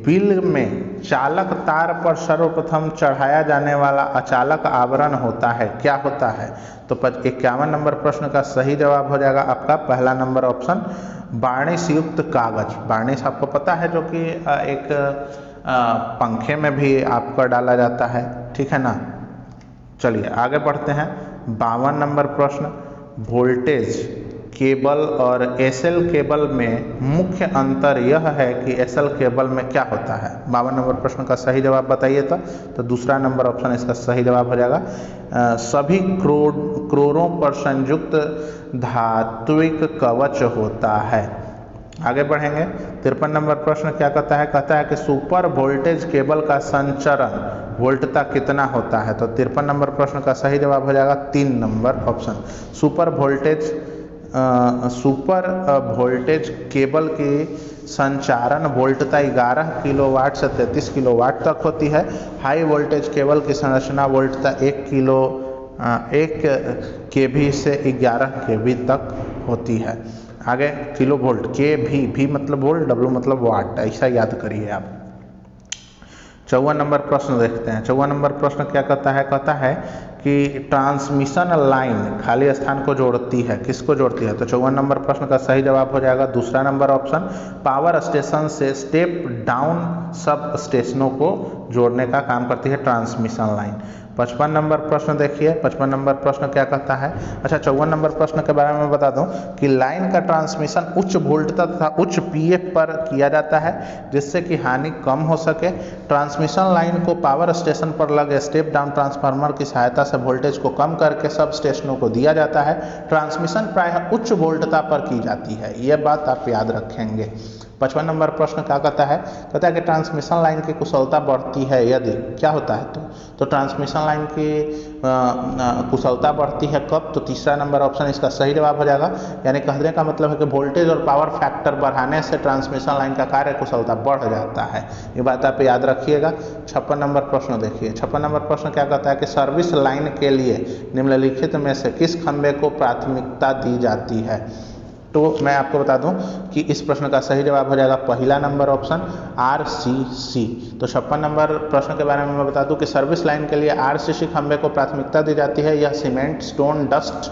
बिल में चालक तार पर सर्वप्रथम चढ़ाया जाने वाला अचालक आवरण होता है, क्या होता है? तो 51 नंबर प्रश्न का सही जवाब हो जाएगा आपका पहला नंबर ऑप्शन, वार्निश युक्त कागज। वार्निश आपको पता है जो कि एक पंखे में भी आपका डाला जाता है। ठीक है ना। चलिए आगे बढ़ते हैं 52 नंबर प्रश्न, वोल्टेज केबल और एसएल केबल में मुख्य अंतर यह है कि एसएल केबल में क्या होता है? 52 नंबर प्रश्न का सही जवाब बताइए। तो दूसरा नंबर ऑप्शन इसका सही जवाब हो जाएगा सभी क्रोरों पर संयुक्त धात्विक कवच होता है। आगे बढ़ेंगे 53 नंबर प्रश्न क्या कहता है? कहता है कि सुपर वोल्टेज केबल का संचरण वोल्टता कितना होता है? तो 53 नंबर प्रश्न का सही जवाब हो जाएगा 3 number option, super voltage cable की संचारण वोल्टता 11 किलोवाट से 33 किलोवाट तक होती है। हाई वोल्टेज केबल की संरचना वोल्टता 1 kV से 11 kV तक होती है। आगे किलो वोल्ट, के मतलब वोल्ट, डब्ल्यू मतलब वाट, ऐसा याद करिए आप। 54 नंबर प्रश्न देखते हैं। 54 नंबर प्रश्न क्या कहता है? कहता है कि ट्रांसमिशन लाइन खाली स्थान को जोड़ती है, किसको जोड़ती है? तो 54 नंबर प्रश्न का सही जवाब हो जाएगा दूसरा नंबर ऑप्शन, पावर स्टेशन से स्टेप डाउन सब स्टेशनों को जोड़ने का काम करती है ट्रांसमिशन लाइन। 55 नंबर प्रश्न देखिए, 55 नंबर प्रश्न क्या कहता है? अच्छा 54 नंबर प्रश्न के बारे में बता दूं कि लाइन का ट्रांसमिशन उच्च वोल्टता तथा उच्च पीएफ पर किया जाता है जिससे कि हानि कम हो सके। ट्रांसमिशन लाइन को पावर स्टेशन पर लगे स्टेप डाउन ट्रांसफार्मर की सहायता से वोल्टेज को कम करके सब स्टेशनों को दिया जाता है। ट्रांसमिशन प्रायः उच्च वोल्टता पर की जाती है, यह बात आप याद रखेंगे। 55 नंबर प्रश्न क्या कहता है कि ट्रांसमिशन लाइन की कुशलता बढ़ती है यदि क्या होता है तो ट्रांसमिशन लाइन की कुशलता बढ़ती है कब, तो तीसरा नंबर ऑप्शन इसका सही जवाब हो जाएगा। यानी कहने का मतलब है कि वोल्टेज और पावर फैक्टर बढ़ाने से ट्रांसमिशन लाइन का कार्य कुशलता बढ़ जाता है, ये बात आप याद रखिएगा। 56 नंबर प्रश्न देखिए, 56 नंबर प्रश्न क्या कहता है कि सर्विस लाइन के लिए निम्नलिखित में से किस खंभे को प्राथमिकता दी जाती है। तो मैं आपको बता दूं कि इस प्रश्न का सही जवाब हो जाएगा पहला नंबर ऑप्शन RCC। तो 56 नंबर प्रश्न के बारे में मैं बता दूं कि सर्विस लाइन के लिए RCC खंभे को प्राथमिकता दी जाती है। यह सीमेंट, स्टोन, डस्ट,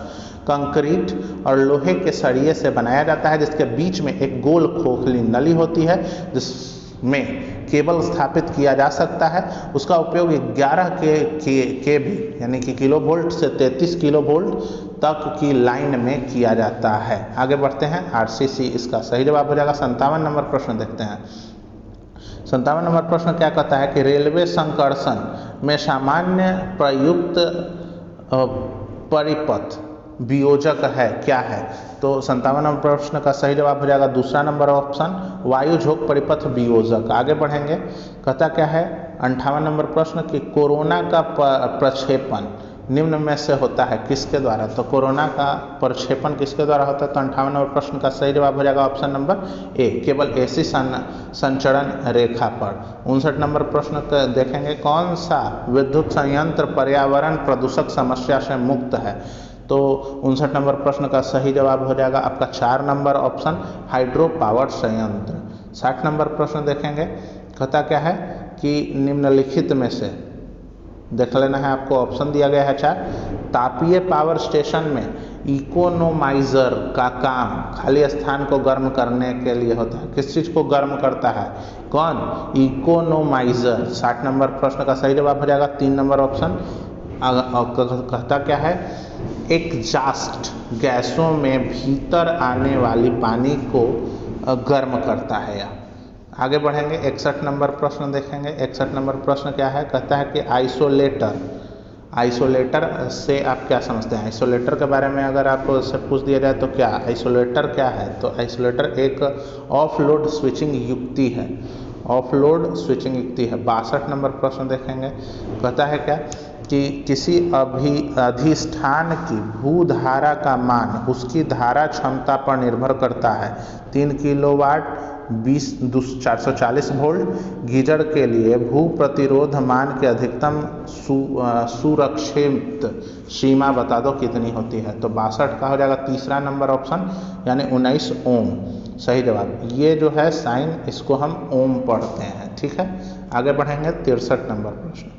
कंक्रीट और लोहे के सरिये से बनाया जाता है, जिसके बीच में एक गोल खोखली नली होती है जिसमें केबल स्थापित किया जा सकता है। उसका उपयोग 11 के भी यानी कि किलो वोल्ट से 33 किलो वोल्ट तक की लाइन में किया जाता है। आगे बढ़ते हैं, RCC इसका सही जवाब हो जाएगा। 57 नंबर प्रश्न देखते हैं। 57 नंबर प्रश्न क्या कहता है कि रेलवे संकर्षण में सामान्य प्रयुक्त परिपथ वियोजक है क्या है। तो 57 नंबर प्रश्न का सही जवाब हो जाएगा दूसरा नंबर ऑप्शन वायु झोंक परिपथ वियोजक। आगे बढ़ेंगे, कहता क्या है 58 नंबर प्रश्न कि कोरोना का प्रक्षेपण निम्न में से होता है किसके द्वारा। तो कोरोना का प्रक्षेपण किसके द्वारा होता है, तो 58 नंबर प्रश्न का सही जवाब हो जाएगा ऑप्शन नंबर ए, केवल ऐसी संचरण रेखा पर। 59 नंबर प्रश्न देखेंगे, कौन सा विद्युत संयंत्र पर्यावरण प्रदूषक समस्या से मुक्त है। तो 59 नंबर प्रश्न का सही जवाब हो जाएगा आपका 4 नंबर ऑप्शन हाइड्रो पावर संयंत्र। 60 नंबर प्रश्न देखेंगे, कहता क्या है कि निम्नलिखित में से देख लेना है, आपको ऑप्शन दिया गया है 4। तापीय पावर स्टेशन में इकोनोमाइजर का काम खाली स्थान को गर्म करने के लिए होता है। किस चीज़ को गर्म करता है, कौन, इकोनोमाइजर। 60 नंबर प्रश्न का सही जवाब हो जाएगा 3 नंबर ऑप्शन। कहता क्या है, एग्जॉस्ट गैसों में भीतर आने वाली पानी को गर्म करता है। या आगे बढ़ेंगे, 61 नंबर प्रश्न देखेंगे। 61 नंबर प्रश्न क्या है, कहता है कि आइसोलेटर से आप क्या समझते हैं। आइसोलेटर के बारे में अगर आपको से पूछ दिया जाए तो क्या आइसोलेटर क्या है, तो आइसोलेटर एक ऑफलोड स्विचिंग युक्ति है, ऑफलोड स्विचिंग युक्ति है। 62 नंबर प्रश्न देखेंगे, कहता है क्या कि किसी अधिष्ठान की भूधारा का मान उसकी धारा क्षमता पर निर्भर करता है। 3 किलोवाट 440 वोल्ट गीजर के लिए भू प्रतिरोध मान के अधिकतम सुरक्षित सीमा बता दो कितनी होती है। तो 62 का हो जाएगा तीसरा नंबर ऑप्शन यानी 19 ओम सही जवाब। ये जो है साइन इसको हम ओम पढ़ते हैं, ठीक है। आगे बढ़ेंगे 63 नंबर प्रश्न।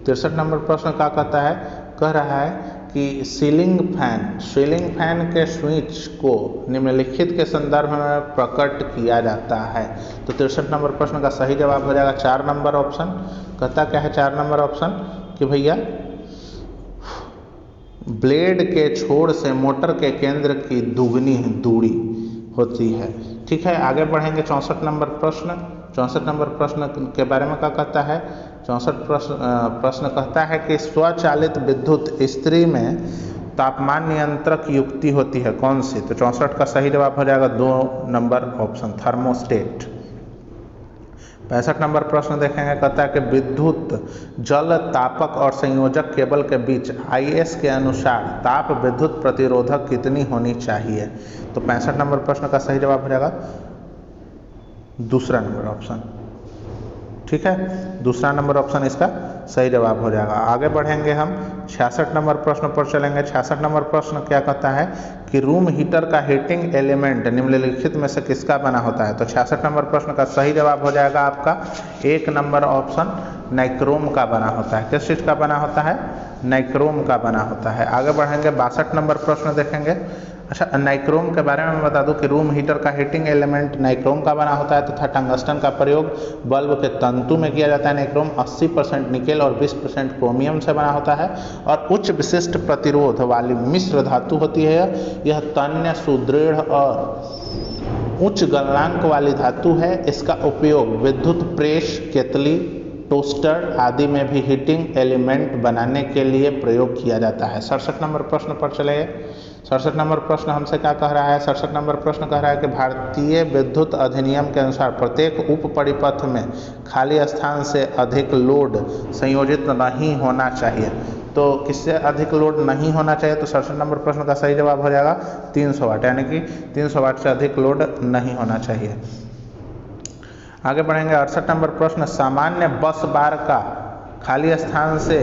63 नंबर प्रश्न क्या कहता है, कह रहा है कि सीलिंग फैन के स्विच को निम्नलिखित के संदर्भ में प्रकट किया जाता है। तो 63 नंबर प्रश्न का सही जवाब हो जाएगा 4 नंबर ऑप्शन। कहता क्या है 4 नंबर ऑप्शन कि भैया ब्लेड के छोर से मोटर के केंद्र की दुगनी दूरी होती है, ठीक है। आगे बढ़ेंगे 64 नंबर प्रश्न। 64 नंबर प्रश्न के बारे में क्या कहता है, 64 प्रश्न कहता है कि स्वचालित विद्युत इस्त्री में तापमान नियंत्रक युक्ति होती है कौन सी। तो 64 का सही जवाब हो जाएगा 2 नंबर ऑप्शन थर्मोस्टेट। 65 नंबर प्रश्न देखेंगे, कहता है कि विद्युत जल तापक और संयोजक केबल के बीच IS के अनुसार ताप विद्युत प्रतिरोधक कितनी होनी चाहिए। तो 65 नंबर प्रश्न का सही जवाब हो जाएगा दूसरा नंबर ऑप्शन, ठीक है। दूसरा नंबर ऑप्शन इसका सही जवाब हो जाएगा। आगे बढ़ेंगे हम 66 नंबर प्रश्न पर चलेंगे। 66 नंबर प्रश्न क्या कहता है कि रूम हीटर का हीटिंग एलिमेंट निम्नलिखित में से किसका बना होता है। तो 66 नंबर प्रश्न का सही जवाब हो जाएगा आपका 1 नंबर ऑप्शन नाइक्रोम का बना होता है। किस चीज़ का बना होता है, नाइक्रोम का बना होता है। आगे बढ़ेंगे 62 नंबर प्रश्न देखेंगे। अच्छा, नाइक्रोम के बारे में बता दूं कि रूम हीटर का हीटिंग एलिमेंट नाइक्रोम का बना होता है तथा टंगस्टन का प्रयोग बल्ब के तंतु में किया जाता है। नाइक्रोम 80% निकेल और 20% क्रोमियम से बना होता है और उच्च विशिष्ट प्रतिरोध वाली मिश्र धातु होती है। यह तन्य, सुदृढ़ और उच्च गलनांक वाली धातु है। इसका उपयोग विद्युत प्रेस, केतली टोस्टर आदि में भी हीटिंग एलिमेंट बनाने के लिए प्रयोग किया जाता है। 67 नंबर प्रश्न पर चले। 67 नंबर प्रश्न हमसे क्या कह रहा है? 67 नंबर प्रश्न कह रहा है कि भारतीय विद्युत अधिनियम के अनुसार प्रत्येक उप परिपथ में खाली स्थान से अधिक लोड संयोजित नहीं होना चाहिए। तो किससे अधिक लोड नहीं होना चाहिए? तो 67 नंबर प्रश्न का सही जवाब हो जाएगा 300 वाट, यानी कि 300 वाट से अधिक लोड नहीं होना चाहिए। आगे बढ़ेंगे। 68 नंबर प्रश्न, सामान्य बस बार का खाली स्थान से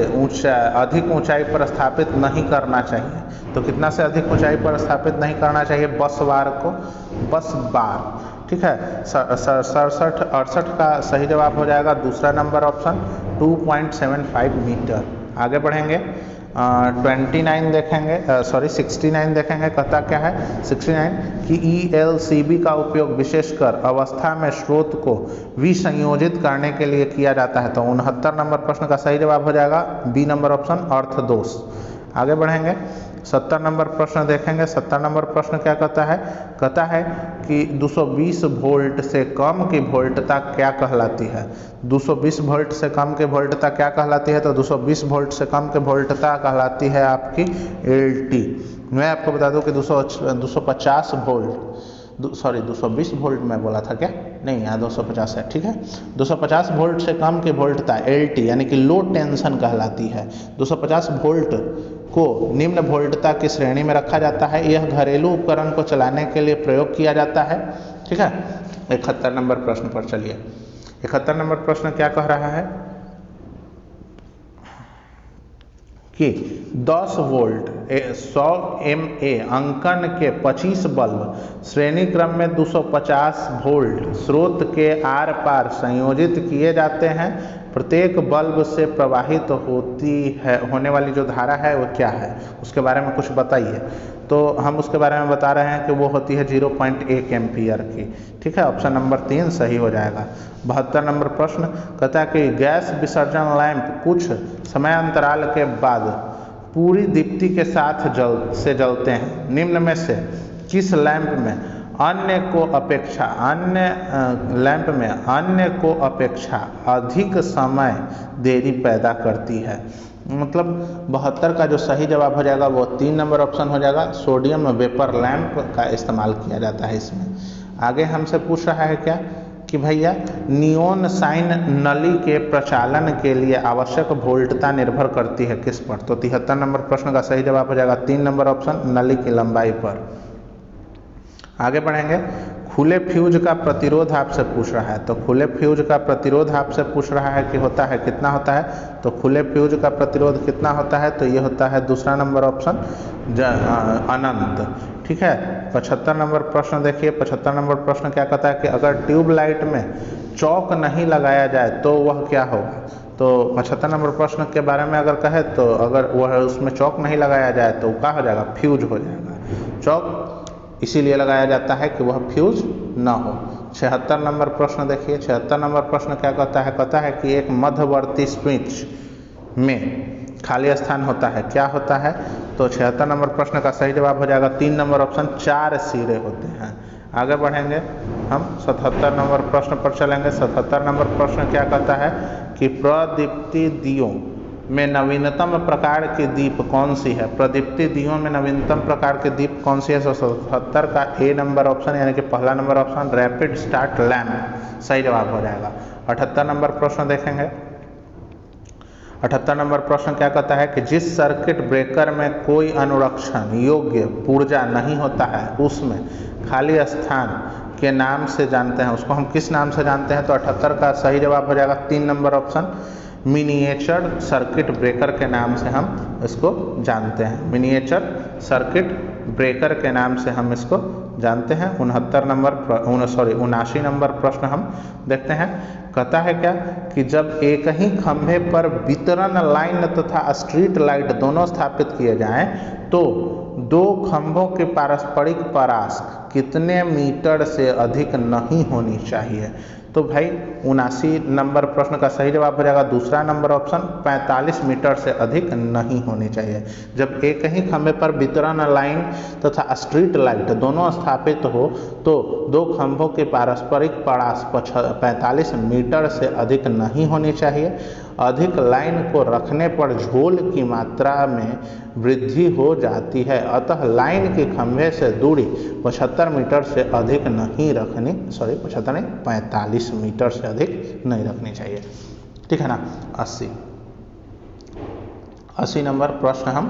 अधिक ऊंचाई पर स्थापित नहीं करना चाहिए। तो कितना से अधिक ऊंचाई पर स्थापित नहीं करना चाहिए बस बार को? बस बार, ठीक है। 68 का सही जवाब हो जाएगा दूसरा नंबर ऑप्शन 2.75 मीटर। आगे बढ़ेंगे। 69 देखेंगे, 69 देखेंगे। कहता क्या है 69 कि ELCB का उपयोग विशेषकर अवस्था में स्रोत को विसंयोजित करने के लिए किया जाता है। तो 69 नंबर प्रश्न का सही जवाब हो जाएगा बी नंबर ऑप्शन अर्थ दोष। आगे बढ़ेंगे। 70 नंबर प्रश्न देखेंगे। 70 नंबर प्रश्न क्या कहता है? कहता है कि 220 वोल्ट से कम की वोल्टता क्या कहलाती है? 220 वोल्ट से कम की वोल्टता क्या कहलाती है? तो 220 वोल्ट से कम की वोल्टता कहलाती है आपकी LT। मैं आपको बता दूं कि 250 वोल्ट, सॉरी 220 वोल्ट मैं बोला था क्या? नहीं, यहाँ 250 है, ठीक है। 250 वोल्ट से कम की वोल्टता LT यानी कि लो टेंशन कहलाती है। 250 वोल्ट को निम्न वोल्टता की श्रेणी में रखा जाता है। यह घरेलू उपकरण को चलाने के लिए प्रयोग किया जाता है, ठीक है। 71 नंबर प्रश्न पर चलिए। 71 नंबर प्रश्न क्या कह रहा है कि 10 वोल्ट 100 MA अंकन के 25 बल्ब श्रेणी क्रम में 250 वोल्ट स्रोत के आर पार संयोजित किए जाते हैं। प्रत्येक बल्ब से प्रवाहित होने वाली जो धारा है वो क्या है? उसके बारे में कुछ बताइए। तो हम उसके बारे में बता रहे हैं कि वो होती है 0.1 एम्पियर की, ठीक है। ऑप्शन नंबर 3 सही हो जाएगा। 72 नंबर प्रश्न कहता है कि गैस विसर्जन लैंप कुछ समय अंतराल के बाद पूरी दीप्ति के साथ जलते हैं। निम्न में से किस लैंप में अन्य को अपेक्षा अधिक समय देरी पैदा करती है? मतलब 72 का जो सही जवाब हो जाएगा वो 3 नंबर ऑप्शन हो जाएगा। सोडियम वेपर लैंप का इस्तेमाल किया जाता है इसमें। आगे हमसे पूछ रहा है क्या कि भैया नियोन साइन नली के प्रचालन के लिए आवश्यक वोल्टता निर्भर करती है किस पर? तो 73 नंबर प्रश्न का सही जवाब हो जाएगा 3 नंबर ऑप्शन नली की लंबाई पर। आगे बढ़ेंगे। खुले फ्यूज का प्रतिरोध आपसे पूछ रहा है। तो खुले फ्यूज का प्रतिरोध आपसे पूछ रहा है कि होता है कितना होता है? तो खुले फ्यूज का प्रतिरोध कितना होता है? तो ये होता है दूसरा नंबर ऑप्शन अनंत, ठीक है। 75 नंबर प्रश्न देखिए। 75 नंबर प्रश्न क्या कहता है कि अगर ट्यूबलाइट में चौक नहीं लगाया जाए तो वह क्या होगा? तो 75 नंबर प्रश्न के बारे में अगर कहे तो अगर वह उसमें चौक नहीं लगाया जाए तो क्या हो जाएगा? फ्यूज हो जाएगा। चौक इसीलिए लगाया जाता है कि वह फ्यूज ना हो। 76 नंबर प्रश्न देखिए। 76 नंबर प्रश्न क्या कहता है? कहता है कि एक मध्यवर्ती स्विच में खाली स्थान होता है, क्या होता है? तो 76 नंबर प्रश्न का सही जवाब हो जाएगा 3 नंबर ऑप्शन 4 सिरे होते हैं। आगे बढ़ेंगे हम 77 नंबर प्रश्न पर चलेंगे। 77 नंबर प्रश्न क्या कहता है कि प्रदीप्ति दियों में नवीनतम प्रकार की दीप कौन सी है? प्रदीप्ति दियों में नवीनतम प्रकार की दीप कौन सी है? 77 का A नंबर ऑप्शन यानी कि पहला number option rapid start lamp सही जवाब हो जाएगा। 78 नंबर प्रश्न देखेंगे। 78 नंबर प्रश्न क्या कहता है कि जिस सर्किट ब्रेकर में कोई अनुरक्षण योग्य पुर्जा नहीं होता है उसमें खाली स्थान के नाम से जानते हैं, उसको हम किस नाम से जानते हैं? तो 78 का सही जवाब हो जाएगा 3 number option miniature circuit breaker के नाम से हम इसको जानते हैं। मिनिएचर सर्किट ब्रेकर के नाम से हम इसको जानते हैं। 79 नंबर प्रश्न हम देखते हैं। कहता है क्या कि जब एक ही खंभे पर वितरण लाइन तथा स्ट्रीट लाइट दोनों स्थापित किए जाएं तो दो खंभों के पारस्परिक परास कितने मीटर से अधिक नहीं होनी चाहिए? तो भाई 79 नंबर प्रश्न का सही जवाब हो जाएगा दूसरा नंबर ऑप्शन, 45 मीटर से अधिक नहीं होनी चाहिए। जब एक ही खंभे पर वितरण लाइन तथा स्ट्रीट लाइट दोनों स्थापित हो तो दो खंभों के पारस्परिक परास 45 मीटर से अधिक नहीं होनी चाहिए। अधिक लाइन को रखने पर झोल की मात्रा में वृद्धि हो जाती है, अतः लाइन के खंभे से दूरी 75 मीटर से अधिक नहीं रखनी, 75 नहीं 45 मीटर से अधिक नहीं रखनी चाहिए। ठीक है ना। 80 नंबर प्रश्न हम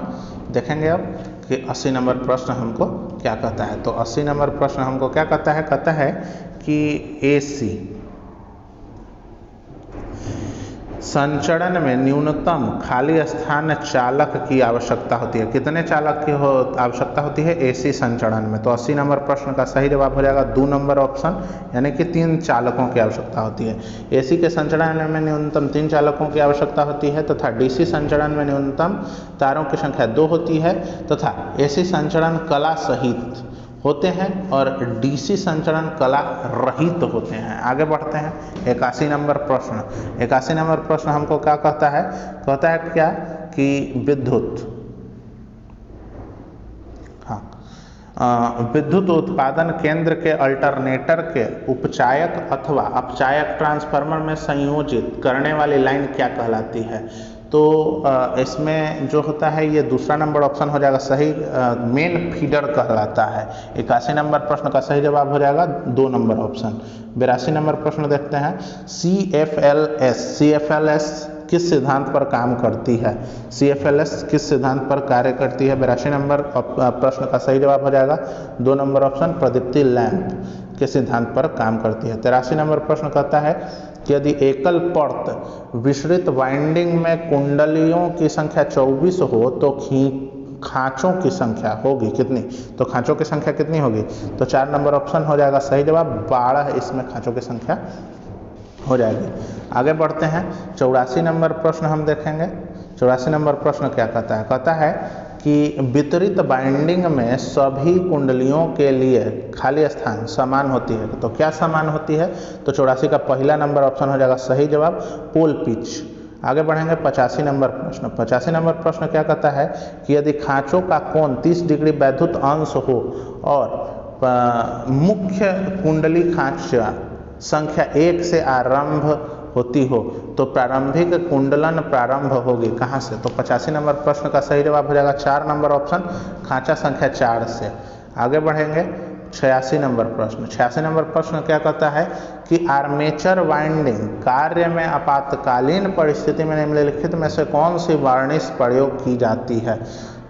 देखेंगे अब कि 80 नंबर प्रश्न हमको क्या कहता है। तो 80 नंबर प्रश्न हमको क्या कहता है? कहता है कि AC संचरण में न्यूनतम खाली स्थान चालक की आवश्यकता होती है। कितने चालक की आवश्यकता होती है AC संचरण में? तो 80 नंबर प्रश्न का सही जवाब हो जाएगा 2 नंबर ऑप्शन, यानी कि 3 चालकों की आवश्यकता होती है। AC के संचरण में न्यूनतम 3 चालकों की आवश्यकता होती है तथा DC संचरण में न्यूनतम तारों की संख्या 2 होती है तथा AC संचरण कला सहित होते हैं और DC संचरण कला रहित होते हैं। आगे बढ़ते हैं 81 नंबर प्रश्न। 81 नंबर प्रश्न हमको क्या कहता है? कहता है क्या कि विद्युत विद्युत उत्पादन केंद्र के अल्टरनेटर के उपचायक अथवा अपचायक ट्रांसफार्मर में संयोजित करने वाली लाइन क्या कहलाती है? तो इसमें जो होता है ये दूसरा नंबर ऑप्शन हो जाएगा सही, मेन फीडर कहलाता है। 81 नंबर प्रश्न का सही जवाब हो जाएगा 2 नंबर ऑप्शन। 82 नंबर प्रश्न देखते हैं। CFLS किस सिद्धांत पर काम करती है? CFLS किस सिद्धांत पर कार्य करती है? 82 नंबर प्रश्न का सही जवाब हो जाएगा 2 नंबर ऑप्शन, प्रदीप्ति लैंप के सिद्धांत पर काम करती है। 83 नंबर प्रश्न कहता है कि यदि एकल परत विसरित वाइंडिंग में कुंडलियों की संख्या 24 हो तो खांचों की संख्या होगी कितनी? तो खांचों की संख्या कितनी होगी? तो 4 नंबर ऑप्शन हो जाएगा सही जवाब, 12 इसमें खांचों की संख्या हो जाएगी। आगे बढ़ते हैं 84 नंबर प्रश्न हम देखेंगे। 84 नंबर प्रश्न क्या कहता है? कहता है कि वितरित बाइंडिंग में सभी कुंडलियों के लिए खाली स्थान समान होती है। तो क्या समान होती है? तो 84 का पहला नंबर ऑप्शन हो जाएगा सही जवाब, पोल पिच। आगे बढ़ेंगे 85 नंबर प्रश्न। 85 नंबर प्रश्न क्या कहता है कि यदि खांचों का कोण 30 डिग्री वैद्युत अंश हो और मुख्य कुंडली खांच संख्या 1 से आरंभ होती हो तो प्रारंभिक कुंडलन प्रारंभ होगी कहाँ से? तो 85 नंबर प्रश्न का सही जवाब हो जाएगा 4 नंबर ऑप्शन, खांचा संख्या 4 से। आगे बढ़ेंगे 86 नंबर प्रश्न। 86 नंबर प्रश्न क्या कहता है कि आर्मेचर वाइंडिंग कार्य में आपातकालीन परिस्थिति में निम्नलिखित में से कौन सी वार्निश प्रयोग की जाती है?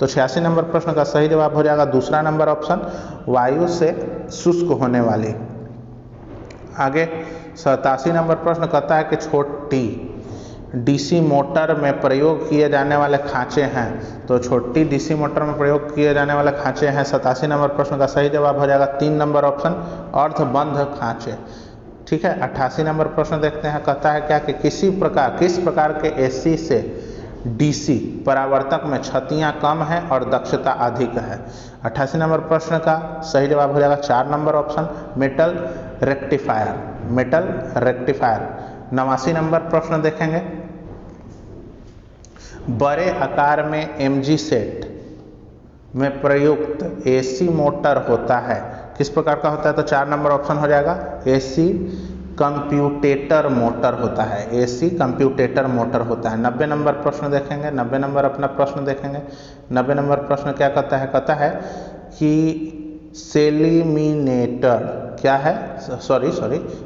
तो 86 नंबर प्रश्न का सही जवाब हो जाएगा दूसरा नंबर ऑप्शन, वायु से शुष्क होने वाली। आगे 87 नंबर प्रश्न कहता है कि छोटी DC मोटर में प्रयोग किए जाने वाले खांचे हैं। तो छोटी DC मोटर में प्रयोग किए जाने वाले खांचे हैं। 87 नंबर प्रश्न का सही जवाब हो जाएगा 3 नंबर ऑप्शन, अर्धबंध खांचे। ठीक है। 88 नंबर प्रश्न देखते हैं। कहता है क्या कि किस प्रकार के AC से DC परावर्तक में क्षतियाँ कम हैं और दक्षता अधिक है? 88 नंबर प्रश्न का सही जवाब हो जाएगा 4 number option, metal rectifier. 89 number प्रश्न देखेंगे। बड़े आकार में MG सेट में प्रयुक्त AC मोटर होता है, किस प्रकार का होता है? तो 4 नंबर ऑप्शन हो जाएगा AC कंप्यूटेटर मोटर होता है। AC कंप्यूटेटर मोटर होता है। 90 नंबर प्रश्न देखेंगे। 90 नंबर अपना प्रश्न देखेंगे। 90 नंबर प्रश्न क्या कहता है? कहता है कि सेलिमिनेटर क्या है?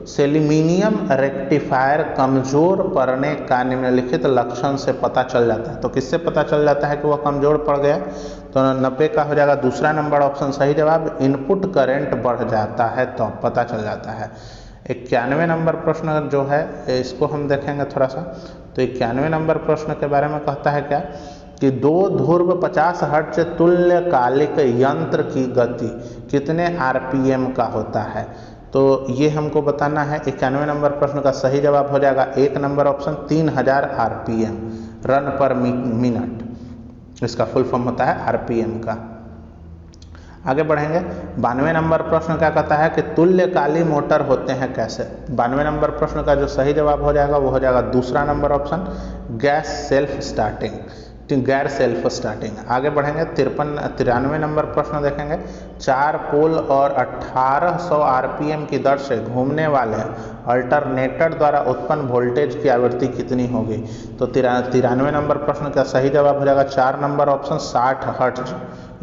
सेल्यूमिनियम रेक्टिफायर कमजोर पड़ने का निम्नलिखित लक्षण से पता चल जाता है। तो किससे पता चल जाता है कि वह कमजोर पड़ गया? तो 90 का हो जाएगा दूसरा नंबर ऑप्शन सही जवाब, इनपुट करंट बढ़ जाता है तो पता चल जाता है। 91 नंबर प्रश्न जो है इसको हम देखेंगे थोड़ा सा। तो 91 नंबर प्रश्न के बारे में कहता है क्या कि 2 ध्रुव 50 हर्ट्ज तुल्यकालिक यंत्र की गति कितने RPM का होता है? तो ये हमको बताना है। 91 नंबर प्रश्न का सही जवाब हो जाएगा 1 नंबर ऑप्शन, 3000 RPM, रन पर मिनट। इसका फुल फॉर्म होता है आरपीएम का। आगे बढ़ेंगे। 92 नंबर प्रश्न क्या कहता है कि तुल्यकाली मोटर होते हैं कैसे। 92 नंबर प्रश्न का जो सही जवाब हो जाएगा वो हो जाएगा दूसरा number option, gas self starting, गैर सेल्फ स्टार्टिंग। आगे बढ़ेंगे। 93 नंबर प्रश्न देखेंगे। 4 पोल और 1800 आरपीएम की दर से घूमने वाले अल्टरनेटर द्वारा उत्पन्न वोल्टेज की आवृत्ति कितनी होगी। तो 93 नंबर प्रश्न का सही जवाब हो जाएगा 4 नंबर ऑप्शन, 60 हर्ट्ज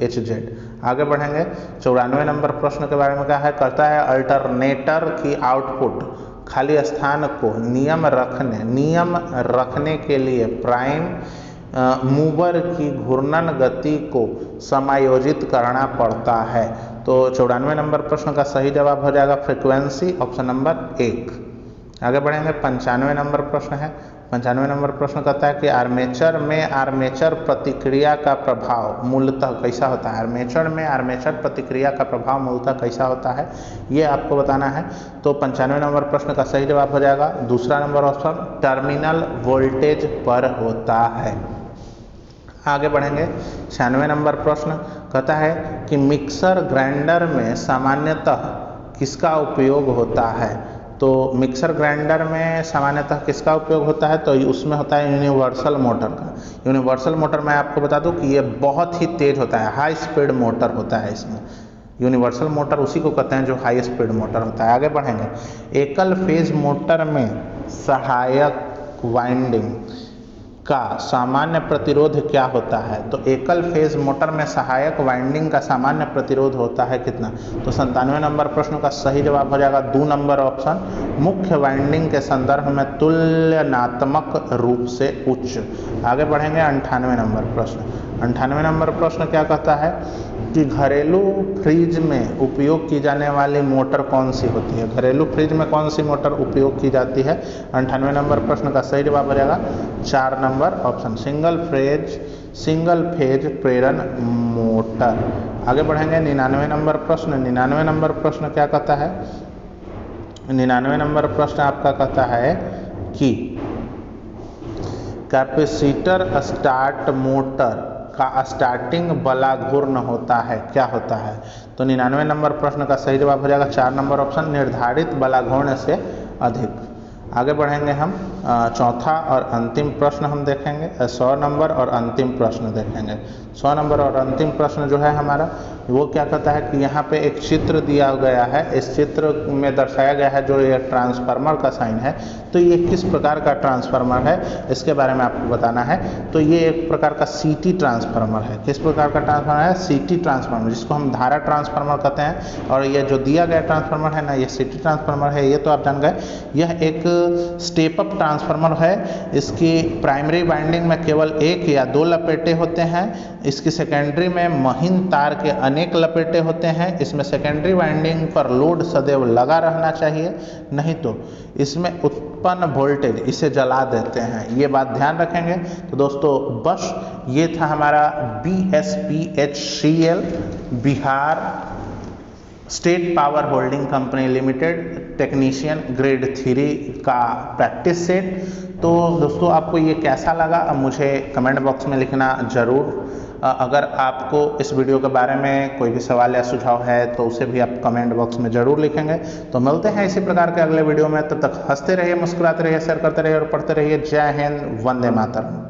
HZ। आगे बढ़ेंगे। 94 नंबर प्रश्न के बारे में क्या है, कहता है अल्टरनेटर की आउटपुट खाली स्थान को नियम रखने के लिए प्राइम मूवर की घूर्णन गति को समायोजित करना पड़ता है। तो 94 नंबर प्रश्न का सही जवाब हो जाएगा फ्रीक्वेंसी, ऑप्शन नंबर 1। आगे बढ़ेंगे। 95 नंबर प्रश्न है। 95 नंबर प्रश्न कहता है कि आर्मेचर में आर्मेचर प्रतिक्रिया का प्रभाव मूलतः कैसा होता है। आर्मेचर में आर्मेचर प्रतिक्रिया का प्रभाव मूलतः कैसा होता है, ये आपको बताना है। तो 95 नंबर प्रश्न का सही जवाब हो जाएगा दूसरा नंबर ऑप्शन, टर्मिनल वोल्टेज पर होता है। आगे बढ़ेंगे। 96 नंबर प्रश्न कहता है कि मिक्सर ग्राइंडर में सामान्यतः किसका उपयोग होता है। तो मिक्सर ग्राइंडर में सामान्यतः किसका उपयोग होता है, तो उसमें होता है यूनिवर्सल मोटर का। यूनिवर्सल मोटर मैं आपको बता दूं कि ये बहुत ही तेज होता है, हाई स्पीड मोटर होता है इसमें। यूनिवर्सल मोटर उसी को कहते हैं जो हाई स्पीड मोटर होता है। आगे बढ़ेंगे। एकल फेज मोटर में सहायक वाइंडिंग का सामान्य प्रतिरोध क्या होता है। तो एकल फेज मोटर में सहायक वाइंडिंग का सामान्य प्रतिरोध होता है कितना। तो 97 नंबर प्रश्न का सही जवाब हो जाएगा 2 नंबर ऑप्शन, मुख्य वाइंडिंग के संदर्भ में तुलनात्मक रूप से उच्च। आगे बढ़ेंगे। 98 नंबर प्रश्न। 98 नंबर प्रश्न क्या कहता है कि घरेलू फ्रिज में उपयोग की जाने वाली मोटर कौन सी होती है। घरेलू फ्रिज में कौन सी मोटर उपयोग की जाती है। 98 नंबर प्रश्न का सही जवाब हो जाएगा 4 नंबर ऑप्शन, सिंगल फेज प्रेरण मोटर। आगे बढ़ेंगे। 99 नंबर प्रश्न। 99 नंबर प्रश्न क्या कहता है, 99 नंबर प्रश्न आपका कहता है कि कैपेसिटर स्टार्ट मोटर का स्टार्टिंग बलाघूर्ण होता है, क्या होता है। तो 99 नंबर प्रश्न का सही जवाब हो जाएगा 4 नंबर ऑप्शन, निर्धारित बलाघूर्ण से अधिक। आगे बढ़ेंगे हम। चौथा और अंतिम प्रश्न हम देखेंगे। 100 नंबर और अंतिम प्रश्न देखेंगे। 100 नंबर और अंतिम प्रश्न जो है हमारा वो क्या कहता है कि यहाँ पे एक चित्र दिया गया है। इस चित्र में दर्शाया गया है जो ये ट्रांसफार्मर का साइन है, तो ये किस प्रकार का ट्रांसफार्मर है इसके बारे में आपको बताना है। तो ये एक प्रकार का सीटी ट्रांसफार्मर है। किस प्रकार का ट्रांसफार्मर है, सीटी ट्रांसफार्मर, जिसको हम धारा ट्रांसफार्मर कहते हैं। और ये जो दिया गया ट्रांसफार्मर है ना, ये सीटी ट्रांसफार्मर है, ये तो आप जान गए। यह एक स्टेप अप ट्रांसफार्मर है। इसकी प्राइमरी वाइंडिंग में केवल 1 या 2 लपेटे होते हैं। इसकी सेकेंडरी में महीन तार के अनेक लपेटे होते हैं। इसमें सेकेंडरी वाइंडिंग पर लोड सदैव लगा रहना चाहिए, नहीं तो इसमें उत्पन्न वोल्टेज इसे जला देते हैं। ये बात ध्यान रखेंगे। तो दोस्तों बस ये था हमारा BSPHCL Bihar state power holding company limited technician grade 3 का प्रैक्टिस सेट। तो दोस्तों आपको ये कैसा लगा अब मुझे कमेंट बॉक्स में लिखना ज़रूर। अगर आपको इस वीडियो के बारे में कोई भी सवाल या सुझाव है तो उसे भी आप कमेंट बॉक्स में ज़रूर लिखेंगे। तो मिलते हैं इसी प्रकार के अगले वीडियो में। तब तक हंसते रहिए, मुस्कुराते रहिए, शेयर करते रहिए और पढ़ते रहिए। जय हिंद, वंदे मातरम।